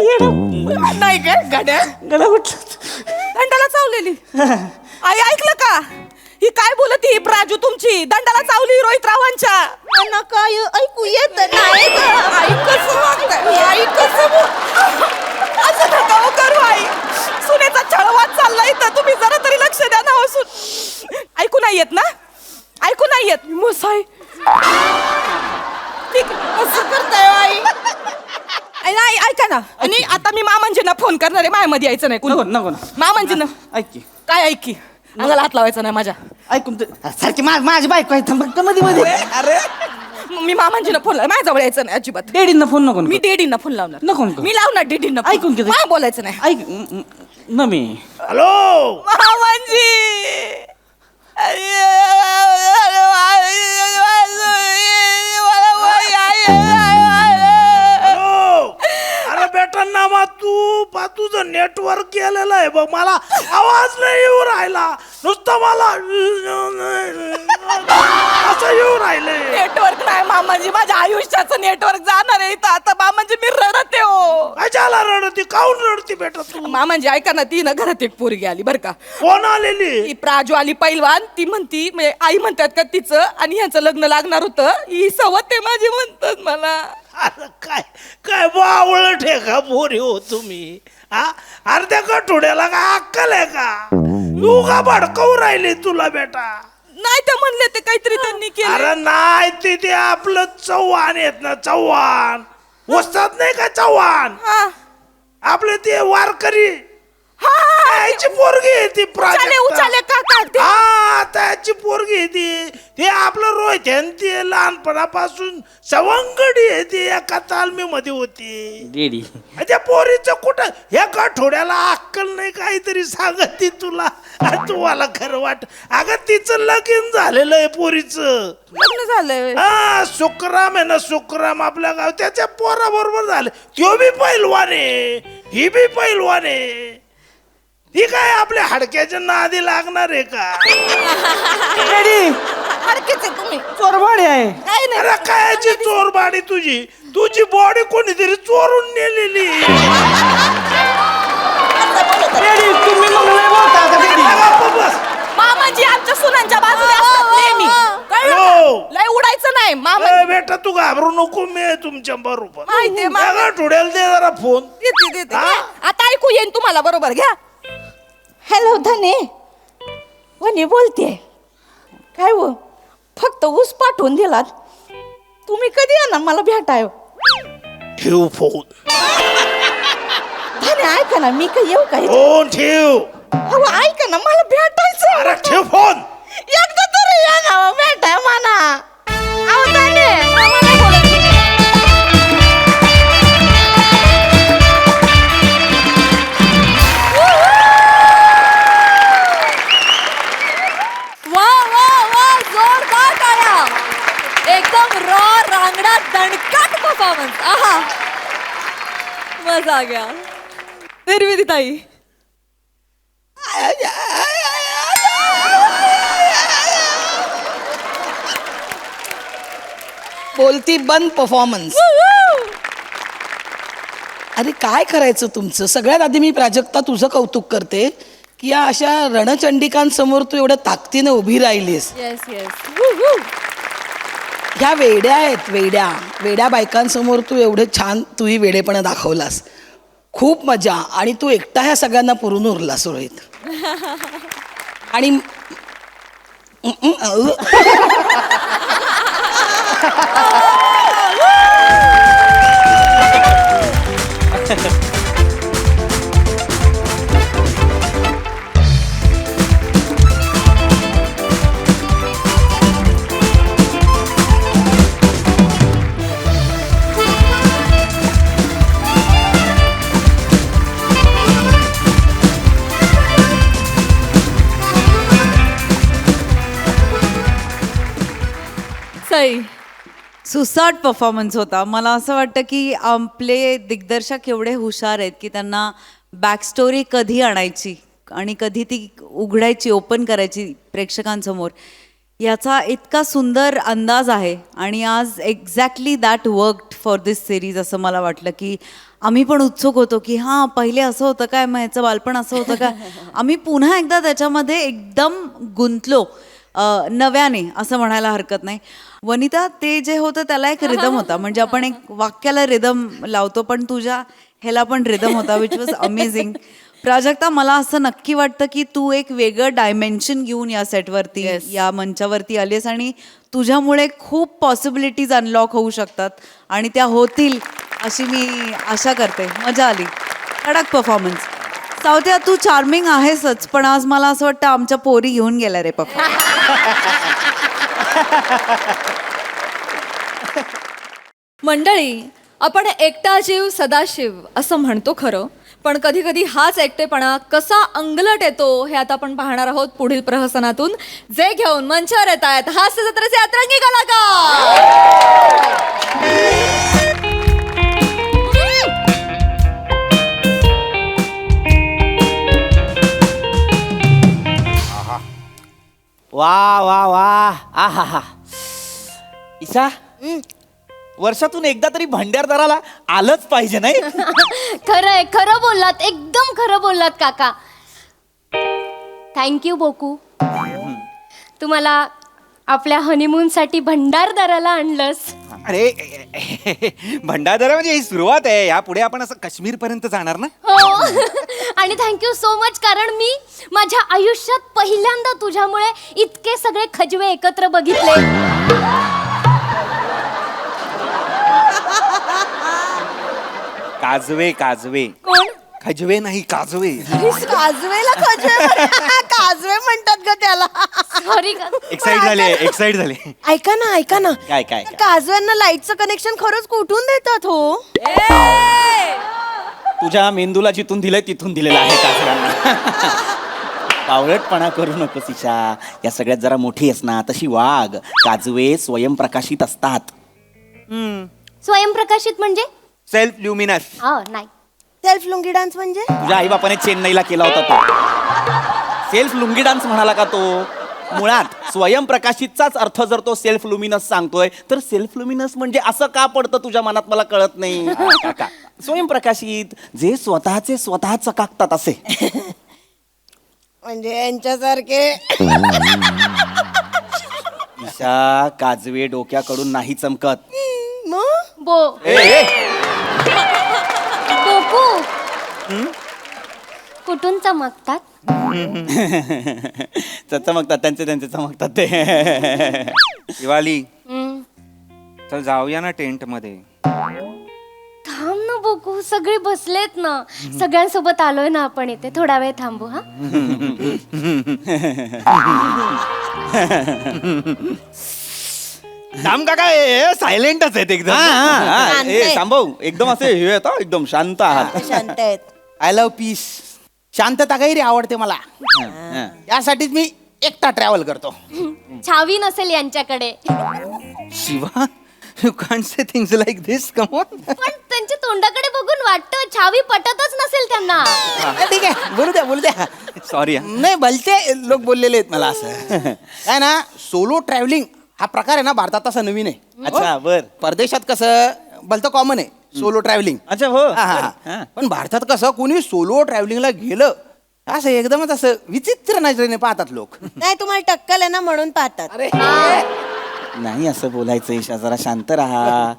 नाही काय घड्याळ गला उठलं. दंडाला चावलेली. आई ऐकलं का. ही काय बोलत ही प्राजू तुमची. दंडाला चावली रोहित रावांच्या. काय ऐकू येत नाही. आई कसं वागताय. आई कसं असं नका हो करू आई. सुनेचा छळवाद चालला इथं. तुम्ही जरा तरी लक्ष द्या ना. ऐकू नाही येत ना. ऐकू नाही येत. मोसाई कसं करताय आई. नाही ऐका ना. आणि आता मी मामांजींना फोन करणार आहे. मायामध्ये यायचं नाही नको नको ना. मामांजींना. ऐक की काय ऐकी. अंगाला हात लावायचा नाही माझ्या. ऐकून सारखी माझी बायको आहे थांब मध्ये मध्ये. अरे मी मामांजींना फोन लाव. माझ्याजवळ यायचं नाही अजिबात. डेडींना फोन नको मी डेडींना फोन लावणार. नको नको. मी लावणार डेडींना. ऐकून घे. काय बोलायचं नाही. ऐक न मी हॅलो मामांजी. अरे बेटा नामा तू तुझं नेटवर्क केलेलं आहे बघ. मला आवाज नाही येऊ राहिला. नुसतं मला असं येऊ राहिलंय. नेटवर्क नाही मामांजी. माझ्या आयुष्याचं नेटवर्क जाणार आहे इथं आता. मामांजी मी रडते हो. कशाला रडती. काऊन रडती बेटा तू. मामांजी ऐका ना. ती ना घरात एक पोरगी आली बरं का. कोण आलेली. ती प्राजू आली पैलवान. ती म्हणती म्हणजे आई म्हणतात का तिचं आणि ह्याचं लग्न लागणार होतं. ही सवत ते माझी म्हणतात मला. अरे काय काय बावळ ठेका पोरी हो तुम्ही. हा अर्ध्या कठोड्याला काय अक्कल आहे का. तू का भडकवू राहिली तुला बेटा. नाही ते म्हणले ते काहीतरी त्यांनी केलं. अरे नाही ते आपलं चव्हाण आहेत ना. चव्हाण वस्तात नाही का चव्हाण. हा. आपले ते वारकरी त्याची पोरगी आहे ती उचाले काका ते. हा त्याची पोरगी आहे ती. ते आपलं रोहित आहे ते लहानपणापासून सवंगडी आहे ती. एका तालमीमध्ये होती. डेडी त्या पोरीचं कुठं ह्या कठोड्याला अक्कल नाही. काहीतरी सांगत ती तुला. तुम्हाला खरं वाट. अगं तिचं लगीन झालेलं आहे पोरीचं. लग्न झालंय. हा सुखराम आहे ना. सुखराम आपल्या गाव त्याच्या पोराबरोबर झालं. तो बी पैलवान आहे. ही बी पैलवान आहे. ही काय आपल्या हाडक्याच्या नादी लागणार आहे का. हरकेच आहे तुम्ही. चोरबाडी आहे. काय नाही. अरे कायची चोरबाडी तुझी बॉडी कोणीतरी चोरून नेलेली. डेडी तुम्ही मग लय बोलता का डेडी. बस. मामाजी आमच्या सुनांच्या बाजूला असतात नेहमी. कळलं का? हो. लय उडायचं नाही मामा. ए, बेटा तू घाबरू नको. मी आहे तुमच्या बरोबर. माहितीये मामा. त्या कठोड्याला दे जरा फोन. देते. हा? आता ऐकू येईन तुम्हाला बरोबर. घ्या. हॅलो धने. वनी बोलते. काय हो फक्त ऊस पाठवून दिलात. तुम्ही कधी येणार मला भेटाय. ठेव फोन. धने ऐका ना. मी काय येऊ काय. फोन ठेव. अहो ऐका ना मला भेटायचं अरे ठेव फोन. एकदा तरी या ना भेटाय म्हणा. अहो ताने, आम्हाला बोलायचं. वा वा वा जोरदार टाळ्या. एकदम रॉ रांगडा दणकाट परफॉर्मन्स. आहा मजा आ गया. निर्मिती ताई. बोलती बंद परफॉर्मन्स. अरे काय करायचं तुमचं. सगळ्यात आधी मी प्राजक्ता तुझं कौतुक करते की या अशा रणचंडिकांसमोर तू एवढ्या ताकदीने उभी राहिलीस. Yes yes. ह्या वेड्या आहेत, वेड्या बायकांसमोर तू एवढं छान तूही वेडेपणा दाखवलास. खूप मजा. आणि तू एकटा ह्या सगळ्यांना पुरून उरलास रोहित. आणि सई. सुसाट परफॉर्मन्स होता. मला असं वाटतं की आपले दिग्दर्शक एवढे हुशार आहेत की त्यांना बॅकस्टोरी कधी आणायची आणि कधी ती उघडायची, ओपन करायची प्रेक्षकांसमोर, याचा इतका सुंदर अंदाज आहे. आणि आज exactly that worked for this series असं मला वाटलं की आम्ही पण उत्सुक होतो की हां पहिले असं होतं काय, मग ह्याचं बालपण असं होतं काय. आम्ही पुन्हा एकदा त्याच्यामध्ये एकदम गुंतलो नव्याने असं म्हणायला हरकत नाही. वनिता, ते जे होतं त्याला एक रिदम होता. म्हणजे आपण एक वाक्याला रिदम लावतो पण तुझ्या ह्याला पण रिदम होता, विच वॉज अमेझिंग. प्राजक्ता, मला असं नक्की वाटतं की तू एक वेगळं डायमेन्शन घेऊन या सेटवरती या मंचावरती आलीस आणि तुझ्यामुळे खूप पॉसिबिलिटीज अनलॉक होऊ शकतात आणि त्या होतील अशी मी आशा करते. मजा आली. कडक परफॉर्मन्स. सावत्या, तू चार्मिंग आहेसच पण आज मला असं वाटतं आमच्या पोरी घेऊन गेल्या रे परफॉर्मन्स. मंडळी, आपण एकटा जीव सदाशिव असं म्हणतो खरं, पण कधी कधी हाच एकटेपणा कसा अंगलट येतो हे आता आपण पाहणार आहोत पुढील प्रहसनातून. जे घेऊन मंचावर येत आहेत हास्य जत्रेचे अतरंगी कलाकार. वा वा वा. आहा हा. ईशा, वर्षातून एकदा तरी भंडारदराला आलंच पाहिजे नाही. खरंय, खरं बोललात, एकदम खरं बोललात काका. थँक्यू बोकू. तुम्हाला आपल्या हनीमून साठी भंडारदराला आणलंस. अरे भंडारदरा म्हणजे ही सुरुवात आहे. यापुढे आपण असं काश्मीर पर्यंत जाणार ना. हो. आणि थँक्यू सो मच, कारण मी माझ्या आयुष्यात पहिल्यांदा तुझ्यामुळे इतके सगळे खजवे एकत्र बघितले. काजवे काजवे. कोण? खजवे नाही काजवे. काजवेला काजवे म्हणतात ग त्याला. सॉरी. एक्साइट झाले. ऐका ना काय काय काजव्यांना लाईटचं कनेक्शन खरंच कुठून देतात हो. तुझ्या मेंदूला जिथून दिलंय तिथून दिलेलं आहे काजव्यांना. बावळटपणा करू नकोस ईशा. या सगळ्यात जरा मोठी आहेस ना तशी वाघ. काजवे स्वयंप्रकाशित असतात. स्वयंप्रकाशित म्हणजे? Self luminous. नाही. सेल्फ लुंगी डान्स म्हणजे? तुझ्या आई बापाने चेन्नईला केला होता तो. सेल्फ लुंगी डान्स म्हणाला का तो? मुळात स्वयंप्रकाशितचाच अर्थ जर तो सेल्फ लुमिनस सांगतोय तर सेल्फ लुमिनस म्हणजे असं का पडतं तुझ्या मनात मला कळत नाही. काका, स्वयंप्रकाशित जे स्वतःचे स्वतः चकाकतात असे. म्हणजे यांच्यासारखे. ईशा, काजवे डोक्याकडून नाही चमकत. बोकू, कुठून चमकतात? चमकतात त्यांचे चमकतात ते. शिवाली, चल जाऊया ना टेंट मध्ये. थांब ना बोकू, सगळे बसलेत ना, सगळ्यांसोबत आलोय ना आपण इथे. थोडा वेळ थांबू. हा थांब काका सायलेंटच आहेत एकदम. सांभाऊ एकदम असे हे आहेत, एकदम शांत आहात. शांत आहेत. I love peace. शांतता काही रे आवडते मला. यासाठीच मी एकटा ट्रॅव्हल करतो. छावी नसेल यांच्याकडे, Shiva you can't say things like this. Come on. पण त्यांच्या तोंडाकडे बघून वाटतं छावी पटतच नसेल त्यांना. ठीक आहे, बोलू द्या. सॉरी. नाही भलते लोक बोललेले आहेत मला असं. काय ना, सोलो ट्रॅव्हलिंग हा प्रकार आहे ना भारतात तसा नवीन आहे. अच्छा, बर. परदेशात कसं भलतं कॉमन आहे सोलो ट्रॅव्हलिंग. अच्छा, हो. पण भारतात कसं कोणी सोलो ट्रॅव्हलिंगला गेलं असं एकदमच असं विचित्र नजरेने पाहतात लोक. नाही, तुम्हाला टक्कल आहे ना म्हणून पाहतात. नाही असं बोलायचं ईशा, जरा शांत राहा.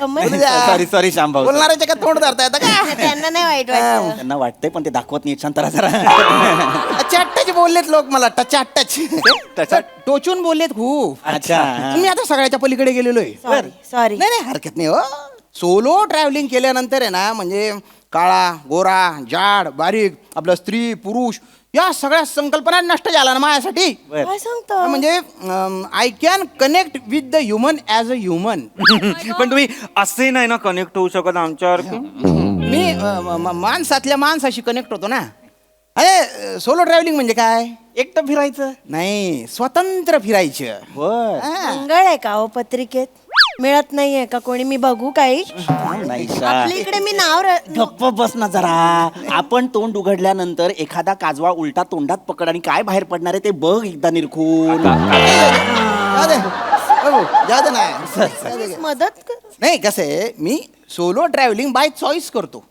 गंमत. सॉरी शांभाऊ. बोलणाऱ्याच्या का तोंड धरता येतं का? त्यांना नाही वाईट वाटत. त्यांना वाटतंय पण ते दाखवत नाही. शांत राहा जरा. टच बोललेत लोक मला. टच टोचून बोललेत खूप. अच्छा. मी आता सगळ्याच्या पलीकडे गेलेलोय. सॉरी. नाही हरकत नाही हो. सोलो ट्रॅव्हलिंग केल्यानंतर आहे ना, म्हणजे काळा गोरा जाड बारीक आपलं स्त्री पुरुष या सगळ्या संकल्पना नष्ट झाल्या ना माझ्यासाठी. काय सांगतो? म्हणजे I can connect with the human as a human. पण तुम्ही असे नाही ना कनेक्ट होऊ शकत आमच्यावर. मी माणसातल्या माणसाशी कनेक्ट होतो ना. अरे सोलो ट्रॅव्हलिंग म्हणजे काय? एकटं फिरायचं नाही, स्वतंत्र फिरायचं. मंगळ आहे का हो पत्रिकेत? मिळत नाहीये का कोणी? मी बघू काही. आपल्या इकडे मी नाव गप्प बस ना जरा. आपण तोंड उघडल्यानंतर एखादा काजवा उलटा तोंडात पकड आणि काय बाहेर पडणार आहे ते बघ एकदा निरखून. जाऊ दे ना. मदत कर. नाही कसं आहे, मी सोलो ट्रॅव्हलिंग बाय चॉईस करतो.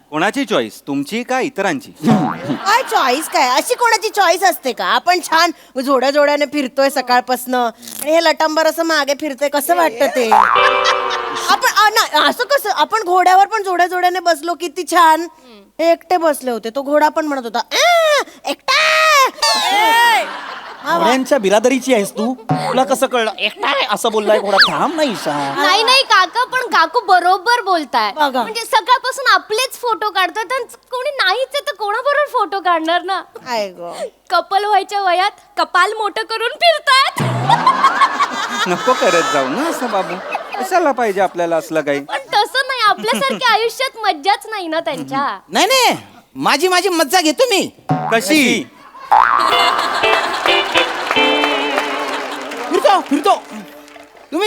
कोणाची चॉईस, तुमची का इतरांची? काय चॉईस काय? अशी कोणाची चॉईस असते का? आपण छान जोड्या जोड्याने फिरतोय सकाळपासनं आणि हे लटांबर असं मागे फिरतोय, कसं वाटतं ते? आपण असं कसं? आपण घोड्यावर पण जोड्या जोड्याने बसलो, किती छान. हे एकटे बसले होते, तो घोडा पण म्हणत होता एकटा. घोड्यांच्या बिरादरीची आहेस तू? तुला कसं कळलं एकटा आहे असं बोललाय घोडा? थांब ना ईशा. नाही काका, पण काकू बरोबर बोलताय. बघा. म्हणजे सकाळपासून आपलेच फोटो काढतात आणि कोणी नाहीच आहे तर कोणाबरोबर फोटो काढणार ना. काय गं? कपल व्हायच्या वयात कपाल मोठं करून फिरतात. नको करत जाऊ ना असं बाबू. कशाला पाहिजे आपल्याला असलं काही. पण तसं नाही, आपल्यासारख्या आयुष्यात मज्जाच नाही ना त्यांच्या. नाही माझी मज्जा घेतो मी. कशी? फिरतो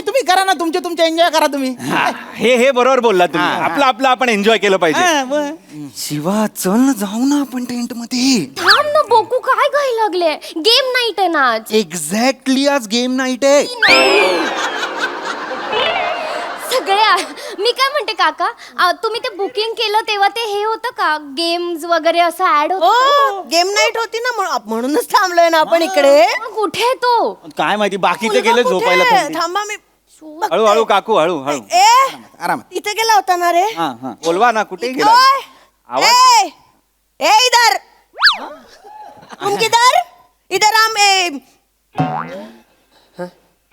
तुम्ही करा ना, तुमचे एन्जॉय करा तुम्ही. हे बरोबर बोलला तुम्ही. आपलं आपण एन्जॉय केलं पाहिजे. शिवा चल ना, जाऊ ना आपण टेंट मध्ये. थांब ना बोकू, काय घाई लागले? गेम नाईट आहे ना आज. एक्झॅक्टली, आज गेम नाईट आहे. मी काय म्हणते काका, तुम्ही ते बुकिंग केलं तेव्हा ते हे होतं का, गेम्स वगैरे असं ऍड होतं? गेम नाईट होती ना, म्हणूनच थांबलोय ना आपण इकडे. कुठे तो? काय माहिती, बाकीचे गेले झोपायला. थांबा मी. हळू काकू हळू. आराम. इथे गेला होता ना रे? बोलवा ना, कुठे गेला आवाज? इधर तुम किधर? इधर आम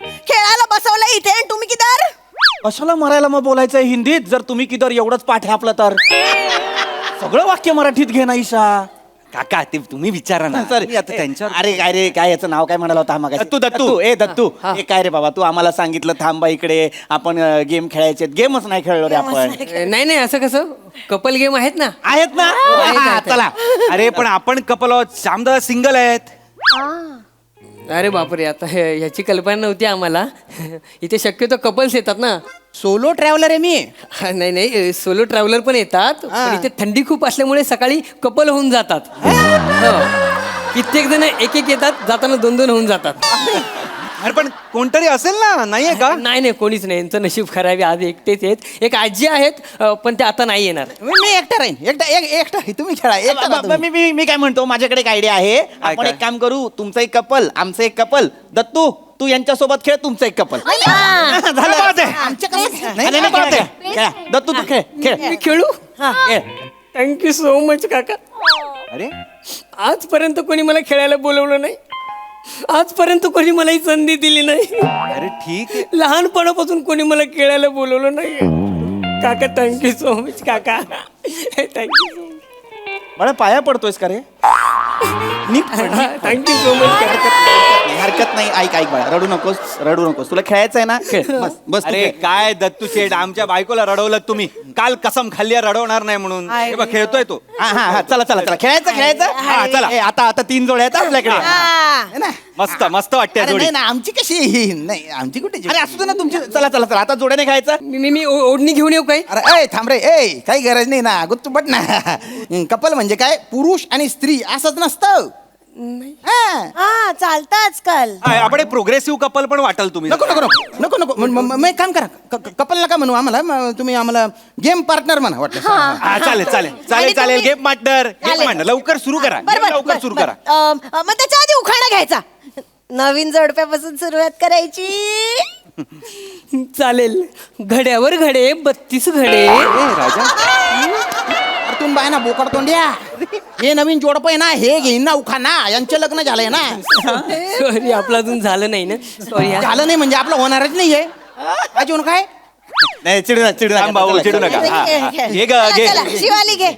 खेळायला बसवलं इथे आणि तुम्ही किधर? कशाला मरायला मग बोलायचं हिंदीत? जर तुम्ही किधर एवढंच पाठ आपलं तर सगळं वाक्य मराठीत घे ना ईशा. काका ते तुम्ही विचारा ना. आता त्यांच्या अरे काय याचं नाव काय म्हणाला होता? दत्तू. हे काय रे बाबा, तू आम्हाला सांगितलं थांबा इकडे, आपण गेम खेळायचे. गेमच नाही खेळलो रे आपण. नाही असं कसं, कपल गेम आहेत ना. चला. अरे पण आपण कपल आहोत, श्यामदा सिंगल आहेत. अरे बापरे, आता ह्याची कल्पना नव्हती आम्हाला. इथे शक्यतो कपल्स येतात ना. सोलो ट्रॅव्हलर आहे मी. नाही सोलो ट्रॅव्हलर पण येतात, पण इथे थंडी खूप असल्यामुळे सकाळी कपल होऊन जातात. कित्येक जण एक येतात, जाताना 2 होऊन जातात. अरे पण कोणतरी असेल ना, नाहीये का? नाही कोणीच नाही. यांचं नशीब खराब आहे, आज एकटेच आहेत. एक आजी आहेत, पण ते आता नाही येणार. मी एकटा राहीन. एकटा तुम्ही खेळा. मी काय म्हणतो, माझ्याकडे एक आयडिया आहे. आपण एक काम करू, तुमचं एक कपल, आमचं एक कपल. दत्तू तू यांच्यासोबत खेळ, तुमचं एक कपल. दत्तू तू खेळ. मी खेळू? थँक्यू सो मच काका. अरे आजपर्यंत कोणी मला खेळायला बोलवलं नाही. आजपर्यंत कोणी मला ही संधी दिली नाही. अरे ठीक आहे. लहानपणापासून कोणी मला खेळायला बोलवलं नाही. काका थँक्यू सो मच काका थँक्यू मला पाया पडतोयस का रे नीट थँक्यू सो मच हरकत नाही. ऐक बाळा, रडू नकोस तुला खेळायचं आहे ना खेळ बस अरे काय दत्तू शेठ, आमच्या बायकोला रडवलं तुम्ही. काल कसम खाल्ली रडवणार नाही म्हणून. हे बघ, खेळतोय तो. हा चला खेळायचं हा, चला. आता 3 जोड्या आहेत आपल्याकडे. मस्त मस्त वाटते जोडी. नाही आमची कशी नाही आमची कुठे अरे असू दे ना तुमची. चला आता जोड्याने खेळायचं. मी ओढणी घेऊन येऊ काय? अरे ए थांब रे ए काही गरज नाही ना गुत्तू बट ना कपल म्हणजे काय पुरुष आणि स्त्री असंच नसतं. हा चालतं आजकाल. आपण प्रोग्रेसिव्ह कपल पण वाटल तुम्ही. नको नको नको नको नको मग एक काम करा कपल नका म्हणू आम्हाला तुम्ही आम्हाला गेम पार्टनर म्हणा वाटलं. हा, चालेल गेम पार्टनर लवकर सुरू करा. लवकर सुरू करा. मग त्याच्या आधी उखाणा घ्यायचा. नवीन जोडप्यापासून सुरुवात करायची. चालेल. घड्यावर घडे 32 घडे. तुम्ही बाय ना बोकड तोंड्या हे नवीन जोडप आहे ना हे घेईन ना उखाना यांचे लग्न झालंय ना. सॉरी आपलं अजून झालं नाही ना. सॉरी झालं नाही म्हणजे आपलं होणारच नाहीये अजून काय. नाही चिडू नका भाऊ, चिडू नका. घे ग, घे. चला, शिवाली घे.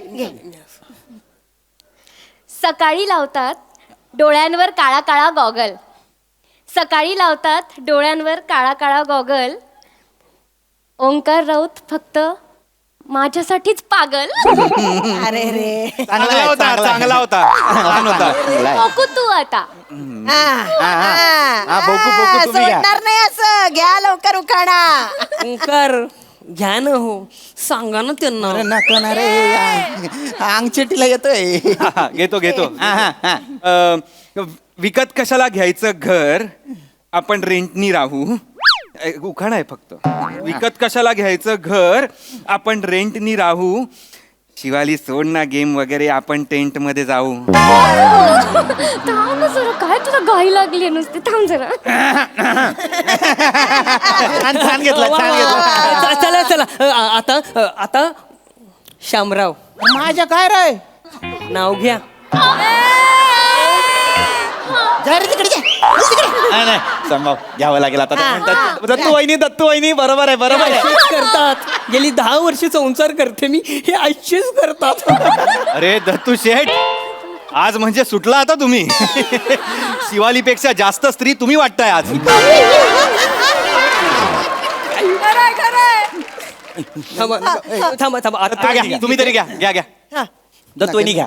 सकाळी लावतात डोळ्यांवर काळा काळा गॉगल. सकाळी लावतात डोळ्यांवर काळा काळा गॉगल. ओंकार राऊत फक्त माझ्यासाठीच पागल. अरे रे चांगला होता. छान होता. बघू तू आता. बोकू तुम्ही घ्या. सोडणार नाही असं. घ्या लवकर उखाणा. ओंकार घ्या ना हो. सांगा ना त्यांना. अरे नको ना रे अंगचेटीला येतोय. घेतो. विकत कशाला घ्यायचं घर, आपण रेंटनी राहू. उखाणा आहे फक्त. विकत कशाला घ्यायचं घर, आपण रेंटनी राहू. शिवाली सोड ना गेम वगैरे, आपण टेंट मध्ये जाऊ. थांब ना जरा. काय तुला घाई लागली नुसती. थांब जरा. छान घेतला. चला आता शामराव माझ्या काय रे नाव घ्या. नाही संभाव घ्यावं लागेल आता. दत्तू वहिनी बरोबर आहे. असेच करतात. गेली 10 वर्ष संसार करते मी. हे असेच करतात. अरे दत्तू शेठ, आज म्हणजे सुटला आता तुम्ही. शिवालीपेक्षा जास्त स्त्री तुम्ही वाटताय आज. थांबा आता घ्या, तुम्ही तरी घ्या. दत्तू वहिनी घ्या.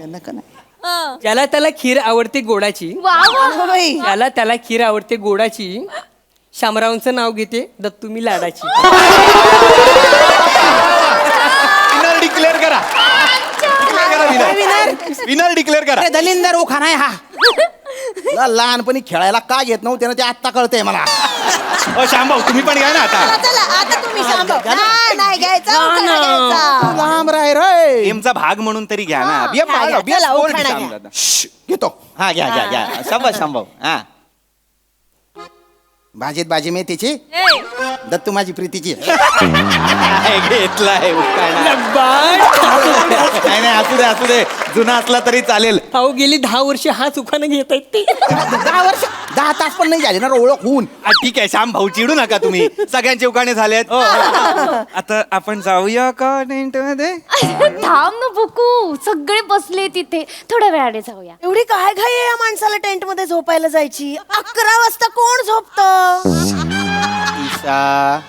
ज्याला त्याला खीर आवडते गोडाची. ज्याला त्याला खीर आवडते गोडाची. शामरावांचं नाव घेते दत्तू मी लाडाची. विनर डिक्लेअर करा. विनर डिक्लेअर करा. दलिंदर उखाना आहे हा. लहानपणी खेळायला का घेत नव्हते ना ते आत्ता कळतंय मला. शामभाऊ तुम्ही पण घ्या ना आता. चला आता तुम्ही शांत. नाही घ्यायचा उखाणा घ्यायचा. लांब राय रे गेमचा भाग म्हणून तरी घ्या ना. चला, उखाणा घ्या. घेतो. हा घ्या. शांभाऊ. हा भाजीत भाजी मेथीची दत्तू माझी प्रीतीची. घेतलाय नाही असू दे जुना असला तरी चालेल. अहो गेली 10 वर्ष हा चुकानं घेत आहेत ते. 10 वर्ष 10 तास पण नाही झाले ना ओळख होऊन. ठीक आहे श्याम भाऊ, चिडू नका तुम्ही. सगळ्यांचे उखाणे झालेत. आता आपण जाऊया का टेंट मध्ये? थांब ना बुकू. सगळे बसले तिथे. थोड्या वेळाने जाऊया. एवढी काय घाई आहे या माणसाला टेंट मध्ये झोपायला जायची. 11 वाजता कोण झोपत. ईशा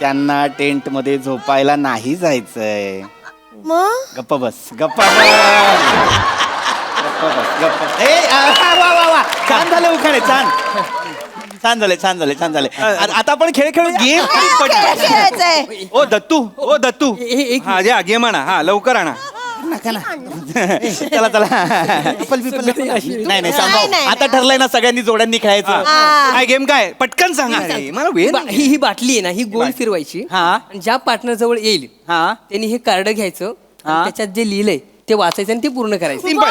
त्यांना टेंट मध्ये झोपायला नाही जायचंय. मग गप्प बस. वा छान झाले उखाणे. छान झाले. आता आपण खेळ खेळू. गेम खेळायचंय. ओ दत्तू हा द्या गेम आणा. हा लवकर आणा. चला नाही सांगा. आता ठरलंय ना सगळ्यांनी जोड्यांनी खेळायचं. काय गेम काय पटकन सांगा. मला वेळ ही बाटली आहे ना ही गोल फिरवायची. हा. आणि ज्या पार्टनर जवळ येईल हा त्यांनी हे कार्ड घ्यायचं. आणि त्याच्यात जे लिहिलंय ते वाचायचं आणि ते पूर्ण करायचं. सिंपल.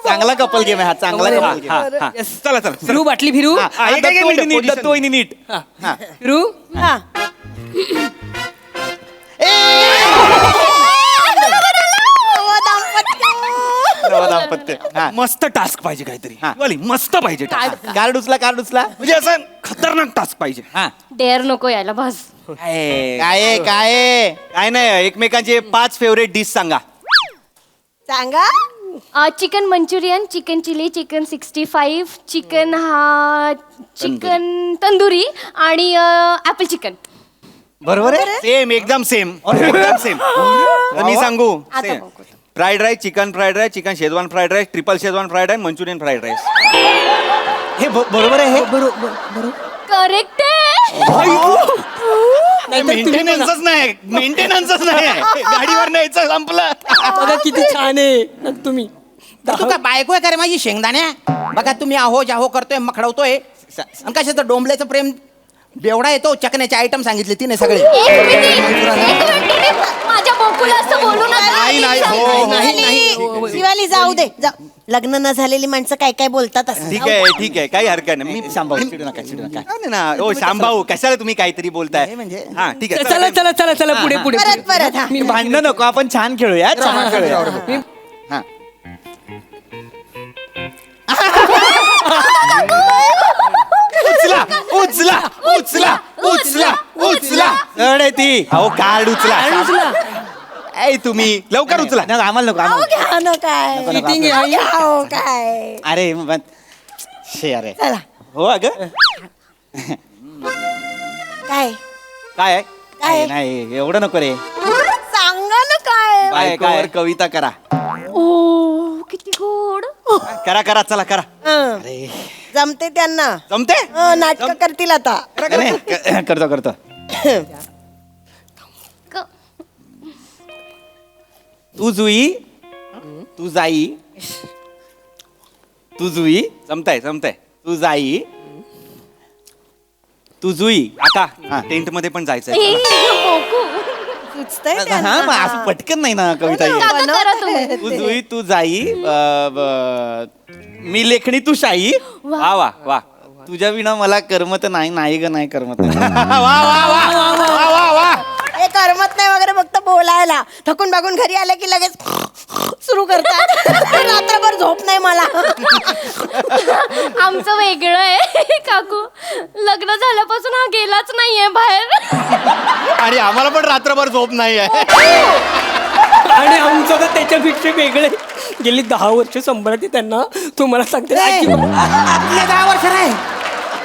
चांगला कपल गेम आहे हा. चांगला कपल गेम. चला फिरू बाटली फिरू. दत्तू वहिनी नीट. फिरू. मस्त टास्क पाहिजे काहीतरी. मस्त पाहिजे टास्क. कार्ड उचला म्हणजे असं खतरनाक टास्क पाहिजे. डेअर नको यायला बस. काय काय नाही, एकमेकांचे 5 फेवरेट डिश सांगा. सांगा. Chicken manchurian, chicken chilli, chicken 65, chicken tandoori आणि ॲपल चिकन. बरोबर आहे. सेम, एकदम सेम, एकदम सेम. तर मी सांगू, आता fried rice, chicken fried rice, chicken Schezwan fried rice, triple Schezwan fried rice, Manchurian fried rice. हे बरोबर आहे. हे करेक्ट आहे. मेंटेनन्सच नाही, मेंटेनन्सच नाही. गाडीवर न्यायचं संपलं. बघा किती छान आहे तुम्ही. तू काय बायको आहे का रे माझी शेंगदाण्या? बघा तुम्ही आहो जाहो करतोय मखडवतोय आणि कशाचं डोंबल्याचं प्रेम बेवडा येतो. चकण्याचे आयटम सांगितले तिने सगळे. एक मिनिट. माझ्या बोकुला असं बोलू नका. शिवाली जाऊ दे. लग्न न झालेली माणसं काय काय बोलतात असं. ठीक आहे, काही हरकत नाही. मी शांभाऊ चिडू नका नाही ना. ओ शांभाऊ, कशाला तुम्ही काहीतरी बोलताय? म्हणजे हा ठीक आहे. चला चला चला चला पुढे पुढे परत परत हा. मी भांडणं नको, आपण छान खेळूया. छान खेळूया. उचला उचला उचला उचला उचला. चढ आहे ती. अहो कार्ड उचला. ऐ तुम्ही लवकर उचला. नाही, आम्हाला नको, अहो, आम्हाला घ्या ना काय. Cheating आहे, आई. अहो, काय. अरे शे अरे चला. हो अगं काय काय आहे? काय? नाही एवढं नको रे. सांगा ना काय. बायकोवर कविता करा. ओ किती गोड. करा करा, चला करा. हं. जमते त्यांना. जमते. नाटक करतील आता. करतो तू जुई तू जाई तू जुई जमताय. तू जाई तू जुई. आता टेंट मध्ये पण जायचंय. बोकू. सुचतंय हा त्यांना. मग असं पटकन नाही ना कविता येत. आता करा तुम्ही. तू जुई तू जाई मी लेखणी तू शाई. वा वा वा. तुझ्या विना मला करमत नाही. नाही ग नाही करमत. हे करमत नाही वगैरे फक्त बोलायला. थकून बागून घरी आले की लगेच सुरू करतात. रात्रभर झोप नाही मला. आमचं वेगळं आहे काकू. लग्न झाल्यापासून हा गेलाच नाहीये बाहेर. आणि आम्हाला पण रात्रभर झोप नाही आहे. आणि आमचं तर त्याच्यापेक्षा वेगळे. गेली 10 वर्ष संभाळते त्यांना. तुम्हाला सांगते आपले 10 वर्ष नाही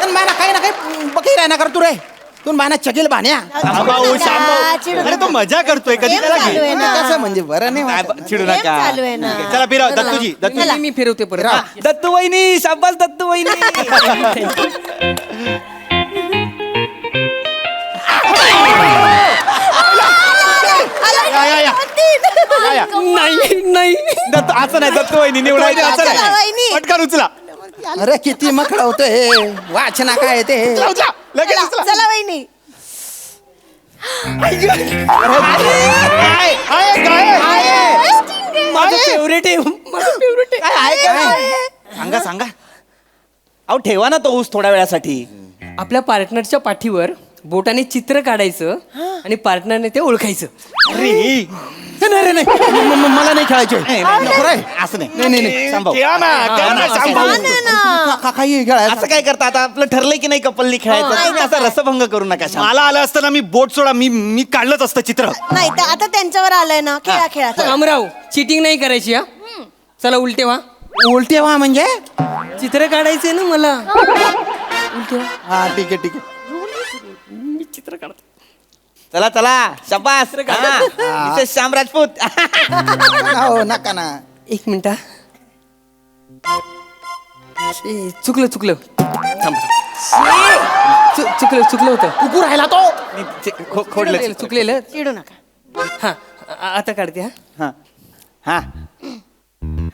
पण मला काही ना काही बघी राहणार कर तू रे. तू माना चगेल बाण्या. अरे तो मजा करतोय, कधी त्याला चालू आहे ना. कसं म्हणजे बरं नाही वाटत. चिडू प्रेम नका. चालू आहे ना. चला फिरव. दत्तूजी मी फिरवते परत. दत्तू वहिनी शाबास दत्तू वहिनी. नाही नाही दत्तू असं नाही. दत्तू वहिनी निवडायची असं चला, नाही. वहिनी. पटकन उचला. अरे किती मखडवतोय हे. वाचना काय ते. उचला लगेच उचला. चला वहिनी. माझं फेवरेट आहे. माझं फेवरेट आहे. सांगा अहो ठेवा ना तो ऊस थोड्या वेळासाठी. आपल्या पार्टनरच्या पाठीवर बोटाने चित्र काढायचं आणि पार्टनरने ते ओळखायचं. अरे नाही नाही मला नाही खेळायचे. असं नाही. सांभाऊ. काही खेळायचं. असं काय करता आता? आपलं ठरलंय की नाही कपलनी खेळायचं. असा रसभंग करू नका. मला आलं असतं ना, मी बोट सोडा, मी काढलंच असतं चित्र. नाही तर आता त्यांच्यावर आलंय ना. खेळा खेळा. रामराव चिटिंग नाही करायची हा. चला उलटे व्हा. उलटे व्हा म्हणजे चित्र काढायचंय ना मला. हा ठीक आहे. मी चित्र काढतो. चला चला शाबास. मिसेस श्याम राजपूत. हो नका ना. 1 मिनिट. चुकलं होतं. कुकू राहिला तो. खोडलं. चुकलेलं. चिडू नका. हा आता काढते. हा हा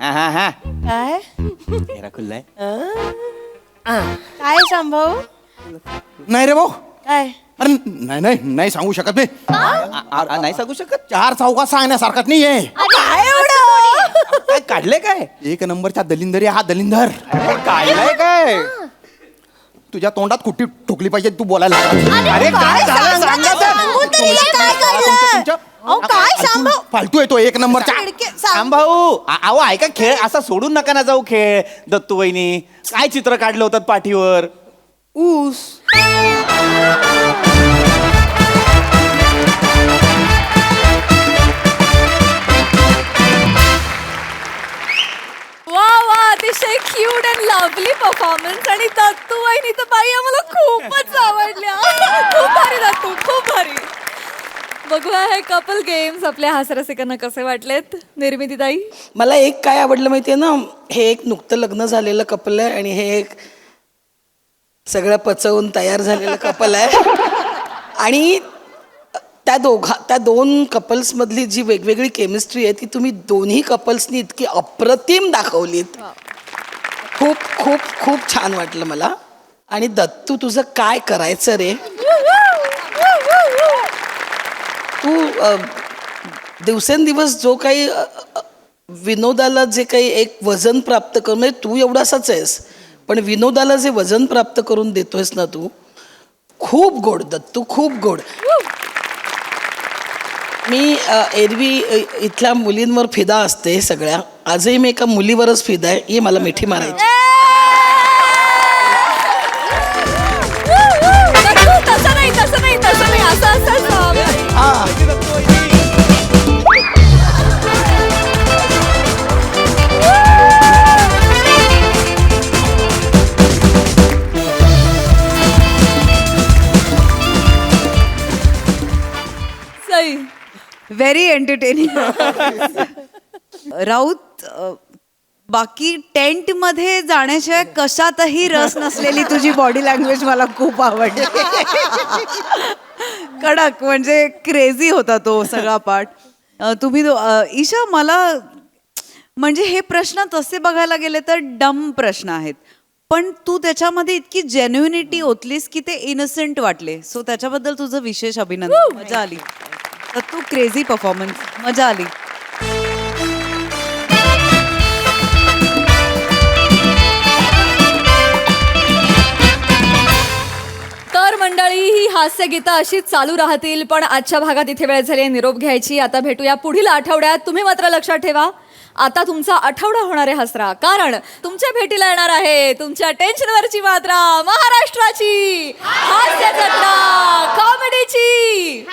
हा हा हा काय हेरा खुल्लाय. काय संभव. नाही रे भाऊ. काय अरे नाही सांगू शकत मी. नाही सांगू शकत. 4 चौकात सांगण्यासारखं नाहीये. काय एवढं. काय काढले काय? 1 नंबरचा दलिंदर हा दलिंदर. काढलाय काय? तुझ्या तोंडात कुठे ठोकली पाहिजे तू बोलायला. अरे काय सांगू तरी काय कळलं. अहो काय संभव. फालतू येतो 1 नंबरचा. श्याम भाऊ अहो ऐका खेळ असा सोडून नका ना जाऊ. खेळ दत्तू वहिनी काय चित्र काढलं होतं पाठीवर. ऊस. अतिशय क्यूट अँड लवली परफॉर्मन्स आणि दत्तू वहिनी तर बाई आम्हाला खूपच आवडल्या. खूप भारी दत्तू, खूप भारी. बघूया हे कपल गेम्स आपल्या हास्यरसिकांना कसे वाटलेत. निर्मिती ताई, मला एक काय आवडलं माहितीये ना, हे एक नुकतं लग्न झालेलं कपल आहे आणि हे एक सगळं पचवून तयार झालेलं कपल आहे. आणि त्या दोन कपल्स मधली जी वेगवेगळी केमिस्ट्री आहे ती तुम्ही दोन्ही कपल्सनी इतकी अप्रतिम दाखवलीत. खूप खूप खूप छान वाटलं मला. आणि दत्तू तुझं काय करायचं रे, तू दिवसेंदिवस जो काही विनोदाला जे काही एक वजन प्राप्त करून, म्हणजे तू एवढासाच आहेस पण विनोदाला जे वजन प्राप्त करून देतोयस ना तू, खूप गोड दत्तू, खूप गोड. मी एरवी इथल्या मुलींवर फिदा असते सगळ्या, आजही मी एका मुलीवरच फिदा आहे. ही मला मिठी मारायची. तसं नाही असं सई, व्हेरी एंटरटेनिंग. राऊत, बाकी टेंट मध्ये जाण्याशिवाय कशातही रस नसलेली तुझी बॉडी लँग्वेज मला खूप आवडली. कडक, म्हणजे क्रेझी होता तो सगळा पार्ट. तुम्ही ईशा, मला म्हणजे हे प्रश्न तसे बघायला गेले तर डम प्रश्न आहेत, पण तू त्याच्यामध्ये इतकी जेन्युइनिटी ओतलीस की ते इनोसेंट वाटले. सो त्याच्याबद्दल तुझं विशेष अभिनंदन. मजा आली. तर तू क्रेझी परफॉर्मन्स, मजा आली. तर मंडळी, ही हास्य गीतं अशीच चालू राहतील, पण आजच्या भागात इथे वेळ झाली निरोप घ्यायची. आता भेटूया पुढील आठवड्यात. तुम्ही मात्र लक्षात ठेवा, आता तुमचा आठवडा होणार आहे हसरा, कारण तुमच्या भेटीला येणार आहे तुमच्या टेन्शनवरची मात्रा, महाराष्ट्राची हास्य जत्रा, कॉमेडीची